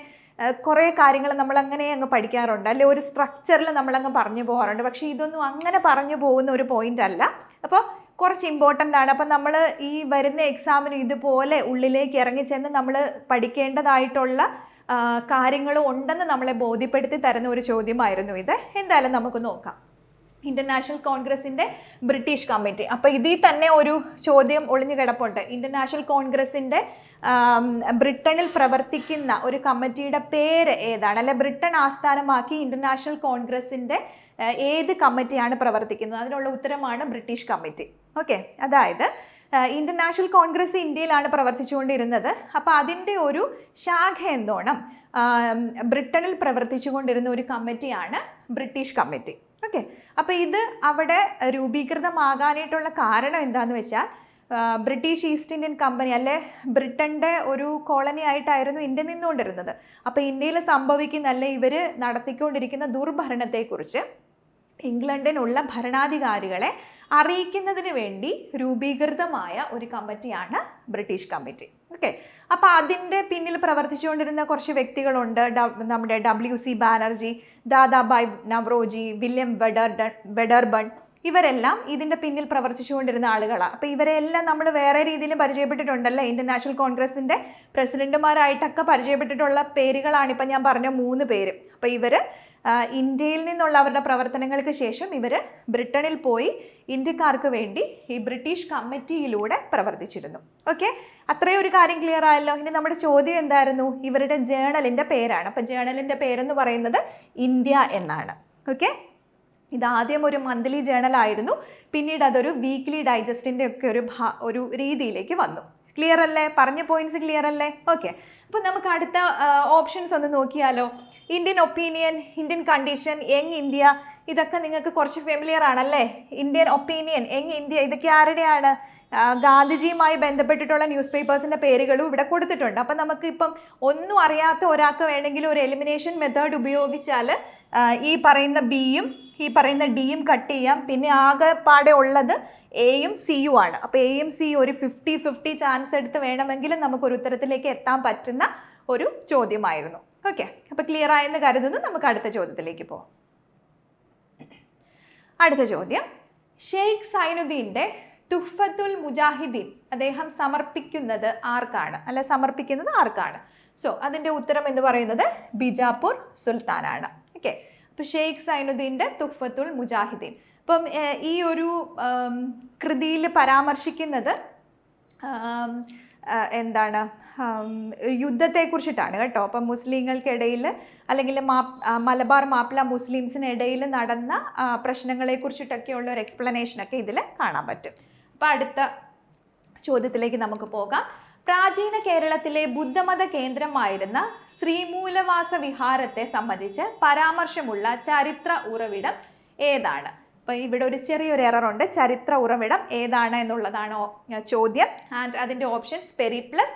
A: കുറേ കാര്യങ്ങൾ നമ്മളങ്ങനെ അങ്ങ് പഠിക്കാറുണ്ട്, അല്ലെ ഒരു സ്ട്രക്ചറിൽ നമ്മളങ്ങ് പറഞ്ഞു പോകാറുണ്ട്. പക്ഷേ ഇതൊന്നും അങ്ങനെ പറഞ്ഞു പോകുന്ന ഒരു പോയിൻ്റ് അല്ല. അപ്പോൾ കുറച്ച് ഇമ്പോർട്ടൻ്റ് ആണ്. അപ്പം നമ്മൾ ഈ വരുന്ന എക്സാമിന് ഇതുപോലെ ഉള്ളിലേക്ക് ഇറങ്ങിച്ചെന്ന് നമ്മൾ പഠിക്കേണ്ടതായിട്ടുള്ള കാര്യങ്ങളും ഉണ്ടെന്ന് നമ്മളെ ബോധ്യപ്പെടുത്തി തരുന്ന ഒരു ചോദ്യമായിരുന്നു ഇത്. എന്തായാലും നമുക്ക് നോക്കാം. ഇന്റർനാഷണൽ കോൺഗ്രസിൻ്റെ ബ്രിട്ടീഷ് കമ്മിറ്റി. അപ്പോൾ ഇതിൽ തന്നെ ഒരു ചോദ്യം ഒളിഞ്ഞു കിടപ്പുണ്ട്. ഇന്റർനാഷണൽ കോൺഗ്രസിൻ്റെ ബ്രിട്ടനിൽ പ്രവർത്തിക്കുന്ന ഒരു കമ്മിറ്റിയുടെ പേര് ഏതാണ്? അല്ലെ ബ്രിട്ടൻ ആസ്ഥാനമാക്കി ഇന്റർനാഷണൽ കോൺഗ്രസിൻ്റെ ഏത് കമ്മിറ്റിയാണ് പ്രവർത്തിക്കുന്നത്? അതിനുള്ള ഉത്തരമാണ് ബ്രിട്ടീഷ് കമ്മിറ്റി. ഓക്കെ, അതായത് ഇന്റർനാഷണൽ കോൺഗ്രസ് ഇന്ത്യയിലാണ് പ്രവർത്തിച്ചുകൊണ്ടിരുന്നത്. അപ്പോൾ അതിൻ്റെ ഒരു ശാഖ എന്നോണം ബ്രിട്ടനിൽ പ്രവർത്തിച്ചുകൊണ്ടിരുന്ന ഒരു കമ്മിറ്റിയാണ് ബ്രിട്ടീഷ് കമ്മിറ്റി. ഓക്കെ, അപ്പോൾ ഇത് അവിടെ രൂപീകൃതമാകാനായിട്ടുള്ള കാരണം എന്താണെന്ന് വെച്ചാൽ ബ്രിട്ടീഷ് ഈസ്റ്റ് ഇന്ത്യൻ കമ്പനി അല്ലെ ബ്രിട്ടൻ്റെ ഒരു കോളനി ആയിട്ടായിരുന്നു ഇന്ത്യ നിന്നുകൊണ്ടിരുന്നത്. അപ്പോൾ ഇന്ത്യയിൽ സംഭവിക്കുന്ന അല്ലെ ഇവർ നടത്തിക്കൊണ്ടിരിക്കുന്ന ദുർഭരണത്തെക്കുറിച്ച് ഇംഗ്ലണ്ടിനുള്ള ഭരണാധികാരികളെ അറിയിക്കുന്നതിന് വേണ്ടി രൂപീകൃതമായ ഒരു കമ്മിറ്റിയാണ് ബ്രിട്ടീഷ് കമ്മിറ്റി. ഓക്കെ, അപ്പോൾ അതിൻ്റെ പിന്നിൽ പ്രവർത്തിച്ചുകൊണ്ടിരുന്ന കുറച്ച് വ്യക്തികളുണ്ട്. നമ്മുടെ WC ബാനർജി, ദാദാഭായ് നവറോജി, വില്യം വെഡർബൺ, ഇവരെല്ലാം ഇതിൻ്റെ പിന്നിൽ പ്രവർത്തിച്ചുകൊണ്ടിരുന്ന ആളുകളാണ്. അപ്പോൾ ഇവരെല്ലാം നമ്മൾ വേറെ രീതിയിലും പരിചയപ്പെട്ടിട്ടുണ്ടല്ലോ. ഇന്റർനാഷണൽ കോൺഗ്രസിൻ്റെ പ്രസിഡന്റുമാരായിട്ടൊക്കെ പരിചയപ്പെട്ടിട്ടുള്ള പേരുകളാണ് ഇപ്പം ഞാൻ പറഞ്ഞ 3 പേര്. അപ്പോൾ ഇവർ ഇന്ത്യയിൽ നിന്നുള്ള അവരുടെ പ്രവർത്തനങ്ങൾക്ക് ശേഷം ഇവർ ബ്രിട്ടനിൽ പോയി ഇന്ത്യക്കാർക്ക് വേണ്ടി ഈ ബ്രിട്ടീഷ് കമ്മിറ്റിയിലൂടെ പ്രവർത്തിച്ചിരുന്നു. ഓക്കെ, അത്രയും ഒരു കാര്യം ക്ലിയർ ആയല്ലോ. ഇനി നമ്മുടെ ചോദ്യം എന്തായിരുന്നു? ഇവരുടെ ജേണലിൻ്റെ പേരാണ്. അപ്പോൾ ജേണലിൻ്റെ പേരെന്ന് പറയുന്നത് ഇന്ത്യ എന്നാണ്. ഓക്കെ, ഇതാദ്യം ഒരു മന്ത്ലി ജേണലായിരുന്നു, പിന്നീട് അതൊരു വീക്ക്ലി ഡൈജസ്റ്റിൻ്റെ ഒക്കെ ഒരു രീതിയിലേക്ക് വന്നു. ക്ലിയർ അല്ലേ? പറഞ്ഞ പോയിന്റ്സ് ക്ലിയർ അല്ലേ? ഓക്കെ, അപ്പോൾ നമുക്ക് അടുത്ത ഓപ്ഷൻസ് ഒന്ന് നോക്കിയാലോ. Indian opinion, Indian condition, young India, ഇതൊക്കെ നിങ്ങൾക്ക് കുറച്ച് ഫെമിലിയർ ആണല്ലേ. ഇന്ത്യൻ ഒപ്പീനിയൻ, യങ് ഇന്ത്യ, ഇതൊക്കെ ആരുടെയാണ്? ഗാന്ധിജിയുമായി ബന്ധപ്പെട്ടിട്ടുള്ള ന്യൂസ് പേപ്പേഴ്സിൻ്റെ പേരുകളും ഇവിടെ കൊടുത്തിട്ടുണ്ട്. അപ്പം നമുക്കിപ്പം ഒന്നും അറിയാത്ത ഒരാൾക്ക് വേണമെങ്കിൽ ഒരു എലിമിനേഷൻ മെത്തേഡ് ഉപയോഗിച്ചാൽ ഈ പറയുന്ന ബിയും ഈ പറയുന്ന ഡിയും കട്ട് ചെയ്യാം. പിന്നെ ആകെപ്പാടെ ഉള്ളത് എയും സിയും ആണ്. അപ്പോൾ എയും സി ഒരു 50-50 ചാൻസ് എടുത്ത് വേണമെങ്കിലും നമുക്കൊരു ഉത്തരത്തിലേക്ക് എത്താൻ പറ്റുന്ന ഒരു ചോദ്യമായിരുന്നു. ഓക്കെ, അപ്പോൾ ക്ലിയർ ആയെന്ന് കരുതുന്നു. നമുക്ക് അടുത്ത ചോദ്യത്തിലേക്ക് പോകാം. അടുത്ത ചോദ്യം, ഷെയ്ഖ് സൈനുദ്ദീൻ്റെ തുഹ്ഫത്തുൽ മുജാഹിദീൻ അദ്ദേഹം സമർപ്പിക്കുന്നത് ആർക്കാണ്? സോ അതിൻ്റെ ഉത്തരം എന്ന് പറയുന്നത് ബിജാപൂർ സുൽത്താനാണ്. ഓക്കെ, അപ്പോൾ ഷെയ്ഖ് സൈനുദ്ദീൻ്റെ തുഹ്ഫത്തുൽ മുജാഹിദീൻ. അപ്പം ഈ ഒരു കൃതിയിൽ പരാമർശിക്കുന്നത് എന്താണ്, യുദ്ധത്തെക്കുറിച്ചിട്ടാണ് കേട്ടോ. അപ്പം മുസ്ലിങ്ങൾക്കിടയിൽ അല്ലെങ്കിൽ മലബാർ മാപ്പിള മുസ്ലിംസിനിടയിൽ നടന്ന പ്രശ്നങ്ങളെക്കുറിച്ചിട്ടൊക്കെയുള്ള ഒരു എക്സ്പ്ലനേഷനൊക്കെ ഇതിൽ കാണാൻ പറ്റും. അപ്പം അടുത്ത ചോദ്യത്തിലേക്ക് നമുക്ക് പോകാം. പ്രാചീന കേരളത്തിലെ ബുദ്ധമത കേന്ദ്രമായിരുന്ന ശ്രീമൂലവാസ വിഹാരത്തെ സംബന്ധിച്ച് പരാമർശമുള്ള ചരിത്ര ഉറവിടം ഏതാണ്? അപ്പോൾ ഇവിടെ ഒരു ചെറിയൊരു എററുണ്ട്. ചരിത്ര ഉറവിടം ഏതാണ് എന്നുള്ളതാണ് ചോദ്യം. ആൻഡ് അതിൻ്റെ ഓപ്ഷൻസ് പെരിപ്ലസ്,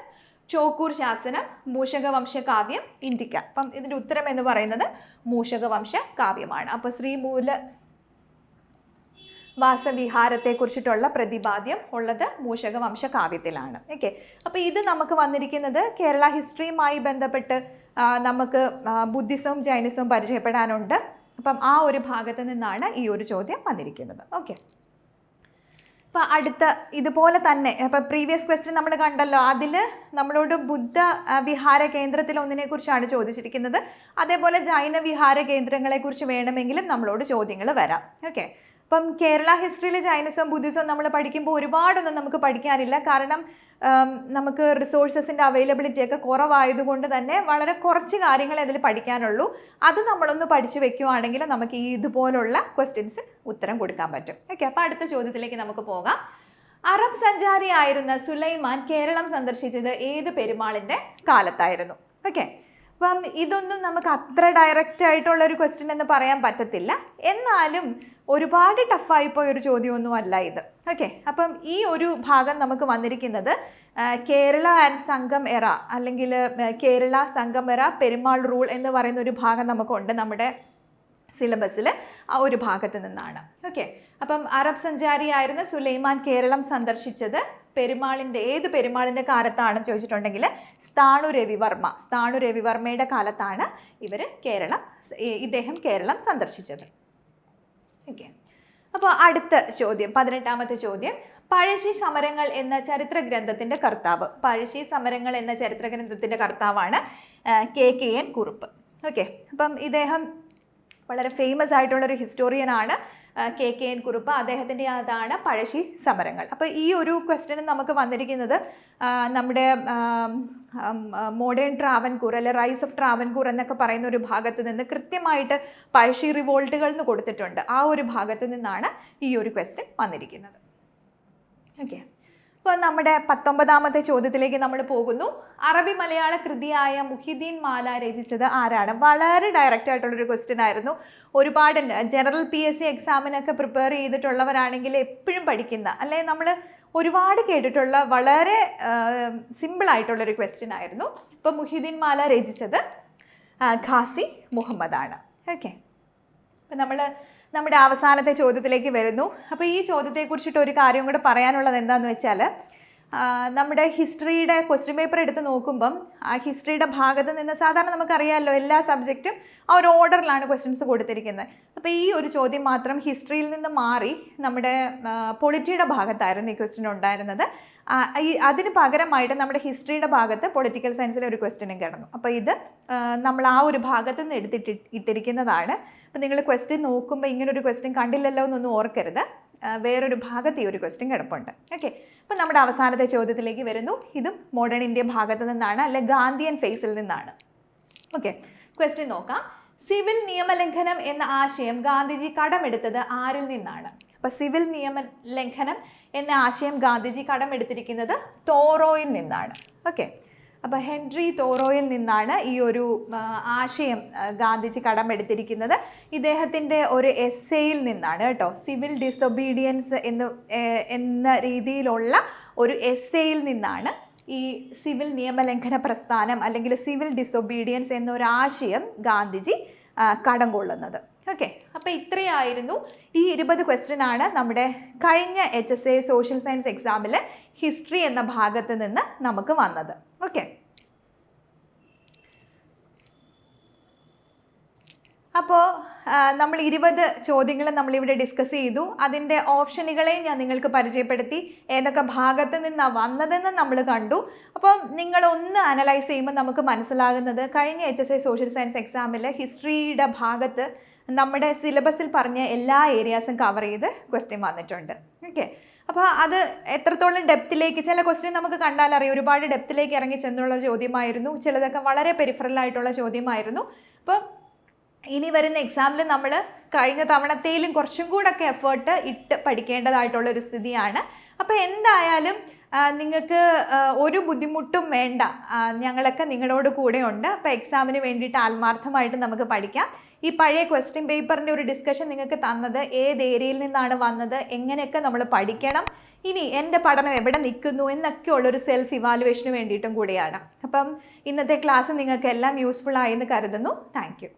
A: ചോക്കൂർ ശാസനം, മൂഷകവംശ കാവ്യം, ഇന്ത്യക്ക. അപ്പം ഇതിൻ്റെ ഉത്തരം എന്ന് പറയുന്നത് മൂഷകവംശ കാവ്യമാണ്. അപ്പോൾ ശ്രീമൂലവാസവിഹാരത്തെക്കുറിച്ചിട്ടുള്ള പ്രതിപാദ്യം ഉള്ളത് മൂഷകവംശ കാവ്യത്തിലാണ്. ഓക്കെ, അപ്പോൾ ഇത് നമുക്ക് വന്നിരിക്കുന്നത് കേരള ഹിസ്റ്ററിയുമായി ബന്ധപ്പെട്ട് നമുക്ക് ബുദ്ധിസവും ജൈനിസവും പരിചയപ്പെടാനുണ്ട്. അപ്പം ആ ഒരു ഭാഗത്ത് നിന്നാണ് ഈ ഒരു ചോദ്യം വന്നിരിക്കുന്നത്. ഓക്കെ, അപ്പോൾ അടുത്ത ഇതുപോലെ തന്നെ ഇപ്പം പ്രീവിയസ് ക്വസ്റ്റ്യൻ നമ്മൾ കണ്ടല്ലോ, അതിൽ നമ്മളോട് ബുദ്ധ വിഹാര കേന്ദ്രത്തിൽ ഒന്നിനെക്കുറിച്ചാണ് ചോദിച്ചിരിക്കുന്നത്. അതേപോലെ ജൈന വിഹാര കേന്ദ്രങ്ങളെക്കുറിച്ച് വേണമെങ്കിലും നമ്മളോട് ചോദ്യങ്ങൾ വരാം. ഓക്കെ, അപ്പം കേരള ഹിസ്റ്ററിയിൽ ജൈനിസവും ബുദ്ധിസവും നമ്മൾ പഠിക്കുമ്പോൾ ഒരുപാടൊന്നും നമുക്ക് പഠിക്കാനില്ല. കാരണം നമുക്ക് റിസോഴ്സസിൻ്റെ അവൈലബിലിറ്റി ഒക്കെ കുറവായതുകൊണ്ട് തന്നെ വളരെ കുറച്ച് കാര്യങ്ങളെ അതിൽ പഠിക്കാനുള്ളൂ. അത് നമ്മളൊന്ന് പഠിച്ചു വെക്കുകയാണെങ്കിൽ നമുക്ക് ഈ ഇതുപോലുള്ള ക്വസ്റ്റ്യൻസ് ഉത്തരം കൊടുക്കാൻ പറ്റും. ഓക്കെ, അപ്പോൾ അടുത്ത ചോദ്യത്തിലേക്ക് നമുക്ക് പോകാം. അറബ് സഞ്ചാരിയായിരുന്ന സുലൈമാൻ കേരളം സന്ദർശിച്ചത് ഏത് പെരുമാളിൻ്റെ കാലത്തായിരുന്നു? ഓക്കെ, അപ്പം ഇതൊന്നും നമുക്ക് അത്ര ഡയറക്റ്റ് ആയിട്ടുള്ളൊരു ക്വസ്റ്റ്യൻ എന്ന് പറയാൻ പറ്റത്തില്ല. എന്നാലും ഒരുപാട് ടഫായിപ്പോയ ഒരു ചോദ്യമൊന്നും അല്ല ഇത്. ഓക്കെ, അപ്പം ഈ ഒരു ഭാഗം നമുക്ക് വന്നിരിക്കുന്നത് കേരള ആൻഡ് സംഘം എറ അല്ലെങ്കിൽ കേരള സംഘം എറ പെരുമാൾ റൂൾ എന്ന് പറയുന്ന ഒരു ഭാഗം നമുക്കുണ്ട് നമ്മുടെ സിലബസിൽ. ആ ഒരു ഭാഗത്ത് നിന്നാണ്. ഓക്കെ, അപ്പം അറബ് സഞ്ചാരിയായിരുന്ന സുലൈമാൻ കേരളം സന്ദർശിച്ചത് ഏത് പെരുമാളിൻ്റെ കാലത്താണെന്ന് ചോദിച്ചിട്ടുണ്ടെങ്കിൽ സ്ഥാണു രവിവർമ്മയുടെ കാലത്താണ് ഇദ്ദേഹം കേരളം സന്ദർശിച്ചത്. ഓക്കെ, അപ്പോൾ അടുത്ത ചോദ്യം, 18ാമത്തെ ചോദ്യം, പഴശ്ശി സമരങ്ങൾ എന്ന ചരിത്ര ഗ്രന്ഥത്തിൻ്റെ കർത്താവാണ് KKN കുറുപ്പ്. ഓക്കെ, അപ്പം ഇദ്ദേഹം വളരെ ഫേമസ് ആയിട്ടുള്ളൊരു ഹിസ്റ്റോറിയനാണ് KKN കുറുപ്പ്. അദ്ദേഹത്തിൻ്റെ അതാണ് പഴശ്ശി സമരങ്ങൾ. അപ്പോൾ ഈ ഒരു ക്വസ്റ്റ്യൻ നമുക്ക് വന്നിരിക്കുന്നത് നമ്മുടെ മോഡേൺ ട്രാവൻകൂർ അല്ലെ റൈസ് ഓഫ് ട്രാവൻകൂർ എന്നൊക്കെ പറയുന്ന ഒരു ഭാഗത്ത് നിന്ന് കൃത്യമായിട്ട് പഴശ്ശി റിവോൾട്ടുകൾ എന്ന് കൊടുത്തിട്ടുണ്ട്. ആ ഒരു ഭാഗത്ത് നിന്നാണ് ഈ ഒരു ക്വസ്റ്റ്യൻ വന്നിരിക്കുന്നത്. ഓക്കെ, അപ്പോൾ നമ്മുടെ 19ാമത്തെ ചോദ്യത്തിലേക്ക് നമ്മൾ പോകുന്നു. അറബി മലയാള കൃതിയായ മുഹിദ്ദീൻ മാല രചിച്ചത് ആരാണ്? വളരെ ഡയറക്റ്റ് ആയിട്ടുള്ളൊരു ക്വസ്റ്റ്യൻ ആയിരുന്നു. ഒരുപാട് ജനറൽ PSC എക്സാമിനൊക്കെ പ്രിപ്പയർ ചെയ്തിട്ടുള്ളവരാണെങ്കിൽ എപ്പോഴും പഠിക്കുന്ന അല്ലെ നമ്മൾ ഒരുപാട് കേട്ടിട്ടുള്ള വളരെ സിമ്പിളായിട്ടുള്ളൊരു ക്വസ്റ്റ്യൻ ആയിരുന്നു. ഇപ്പോൾ മുഹിദ്ദീൻ മാല രചിച്ചത് ഖാസി മുഹമ്മദാണ്. ഓക്കെ, അപ്പം നമ്മുടെ അവസാനത്തെ ചോദ്യത്തിലേക്ക് വരുന്നു. അപ്പോൾ ഈ ചോദ്യത്തെക്കുറിച്ചിട്ട് ഒരു കാര്യം കൂടെ പറയാനുള്ളത് എന്താണെന്ന് വെച്ചാൽ നമ്മുടെ ഹിസ്റ്ററിയുടെ ക്വസ്റ്റ്യൻ പേപ്പർ എടുത്ത് നോക്കുമ്പം ആ ഹിസ്റ്ററിയുടെ ഭാഗത്ത് നിന്ന് സാധാരണ നമുക്കറിയാമല്ലോ എല്ലാ സബ്ജക്റ്റും ആ ഒരു ഓർഡറിലാണ് ക്വസ്റ്റ്യൻസ് കൊടുത്തിരിക്കുന്നത്. അപ്പോൾ ഈ ഒരു ചോദ്യം മാത്രം ഹിസ്റ്ററിയിൽ നിന്ന് മാറി നമ്മുടെ പൊളിറ്റിയുടെ ഭാഗത്തായിരുന്നു ഈ ക്വസ്റ്റ്യൻ ഉണ്ടായിരുന്നത്. അതിന് പകരമായിട്ട് നമ്മുടെ ഹിസ്റ്ററിയുടെ ഭാഗത്ത് പൊളിറ്റിക്കൽ സയൻസിലെ ഒരു ക്വസ്റ്റ്യനും കിടന്നു. അപ്പോൾ ഇത് നമ്മൾ ആ ഒരു ഭാഗത്ത് നിന്ന് ഇട്ടിരിക്കുന്നതാണ്. അപ്പോൾ നിങ്ങൾ ക്വസ്റ്റ്യൻ നോക്കുമ്പോൾ ഇങ്ങനൊരു ക്വസ്റ്റ്യൻ കണ്ടില്ലല്ലോ എന്നൊന്നും ഓർക്കരുത്. വേറൊരു ഭാഗത്ത് ഈ ഒരു ക്വസ്റ്റ്യൻ കിടപ്പുണ്ട്. ഓക്കെ, അപ്പോൾ നമ്മുടെ അവസാനത്തെ ചോദ്യത്തിലേക്ക് വരുന്നു. ഇതും മോഡേൺ ഇന്ത്യ ഭാഗത്ത് നിന്നാണ്, അല്ലെ ഗാന്ധിയൻ ഫേസിൽ നിന്നാണ്. ഓക്കെ, ക്വസ്റ്റ്യൻ നോക്കാം. സിവിൽ നിയമലംഘനം എന്ന ആശയം ഗാന്ധിജി കടമെടുത്തത് ആരിൽ നിന്നാണ്? അപ്പോൾ സിവിൽ നിയമലംഘനം എന്ന ആശയം ഗാന്ധിജി കടമെടുത്തിരിക്കുന്നത് തോറോയിൽ നിന്നാണ്. ഓക്കെ, അപ്പോൾ ഹെൻറി തോറോയിൽ നിന്നാണ് ഈ ഒരു ആശയം ഗാന്ധിജി കടമെടുത്തിരിക്കുന്നത്. ഇദ്ദേഹത്തിൻ്റെ ഒരു എസ്സേയിൽ നിന്നാണ് കേട്ടോ. സിവിൽ ഡിസൊബീഡിയൻസ് എന്ന രീതിയിലുള്ള ഒരു എസ്സേയിൽ നിന്നാണ് ഈ സിവിൽ നിയമലംഘന പ്രസ്ഥാനം അല്ലെങ്കിൽ സിവിൽ ഡിസൊബീഡിയൻസ് എന്നൊരാശയം ഗാന്ധിജി കടം കൊള്ളുന്നത്. ഓക്കെ, അപ്പോൾ ഇത്രയായിരുന്നു ഈ 20 ക്വസ്റ്റ്യൻ ആണ് നമ്മുടെ കഴിഞ്ഞ HSA സോഷ്യൽ സയൻസ് എക്സാമിൽ ഹിസ്റ്ററി എന്ന ഭാഗത്ത് നിന്ന് നമുക്ക് വന്നത്. ഓക്കെ, അപ്പോൾ നമ്മൾ 20 ചോദ്യങ്ങൾ നമ്മളിവിടെ ഡിസ്കസ് ചെയ്തു. അതിൻ്റെ ഓപ്ഷനുകളെയും ഞാൻ നിങ്ങൾക്ക് പരിചയപ്പെടുത്തി, ഏതൊക്കെ ഭാഗത്ത് നിന്നാണ് വന്നതെന്ന് നമ്മൾ കണ്ടു. അപ്പം നിങ്ങളൊന്ന് അനലൈസ് ചെയ്യുമ്പോൾ നമുക്ക് മനസ്സിലാകുന്നത് കഴിഞ്ഞ HSA സോഷ്യൽ സയൻസ് എക്സാമിൽ ഹിസ്റ്ററിയുടെ ഭാഗത്ത് നമ്മുടെ സിലബസിൽ പറഞ്ഞ എല്ലാ ഏരിയാസും കവർ ചെയ്ത് ക്വസ്റ്റ്യൻ വന്നിട്ടുണ്ട്. ഓക്കെ, അപ്പോൾ അത് എത്രത്തോളം ഡെപ്തിലേക്ക്, ചില ക്വസ്റ്റ്യൻ നമുക്ക് കണ്ടാൽ അറിയാം ഒരുപാട് ഡെപ്തിലേക്ക് ഇറങ്ങി ചെന്നുള്ള ചോദ്യമായിരുന്നു, ചിലതൊക്കെ വളരെ പെരിഫറലായിട്ടുള്ള ചോദ്യമായിരുന്നു. അപ്പോൾ ഇനി വരുന്ന എക്സാമിൽ നമ്മൾ കഴിഞ്ഞ തവണത്തേലും കുറച്ചും കൂടെയൊക്കെ എഫേർട്ട് ഇട്ട് പഠിക്കേണ്ടതായിട്ടുള്ളൊരു സ്ഥിതിയാണ്. അപ്പോൾ എന്തായാലും നിങ്ങൾക്ക് ഒരു ബുദ്ധിമുട്ടും വേണ്ട, ഞങ്ങളൊക്കെ നിങ്ങളോട് കൂടെ ഉണ്ട്. അപ്പോൾ എക്സാമിന് വേണ്ടിയിട്ട് ആത്മാർത്ഥമായിട്ട് നമുക്ക് പഠിക്കാം. ഈ പഴയ ക്വസ്റ്റ്യൻ പേപ്പറിൻ്റെ ഒരു ഡിസ്കഷൻ നിങ്ങൾക്ക് തന്നത് ഏത് ഏരിയയിൽ നിന്നാണ് വന്നത്, എങ്ങനെയൊക്കെ നമ്മൾ പഠിക്കണം, ഇനി എൻ്റെ പഠനം എവിടെ നിൽക്കുന്നു എന്നൊക്കെ ഉള്ളൊരു സെൽഫ് ഇവാലുവേഷന് വേണ്ടിയിട്ടും കൂടിയാണ്. അപ്പം ഇന്നത്തെ ക്ലാസ് നിങ്ങൾക്ക് എല്ലാം യൂസ്ഫുൾ ആയെന്ന് കരുതുന്നു. Thank you.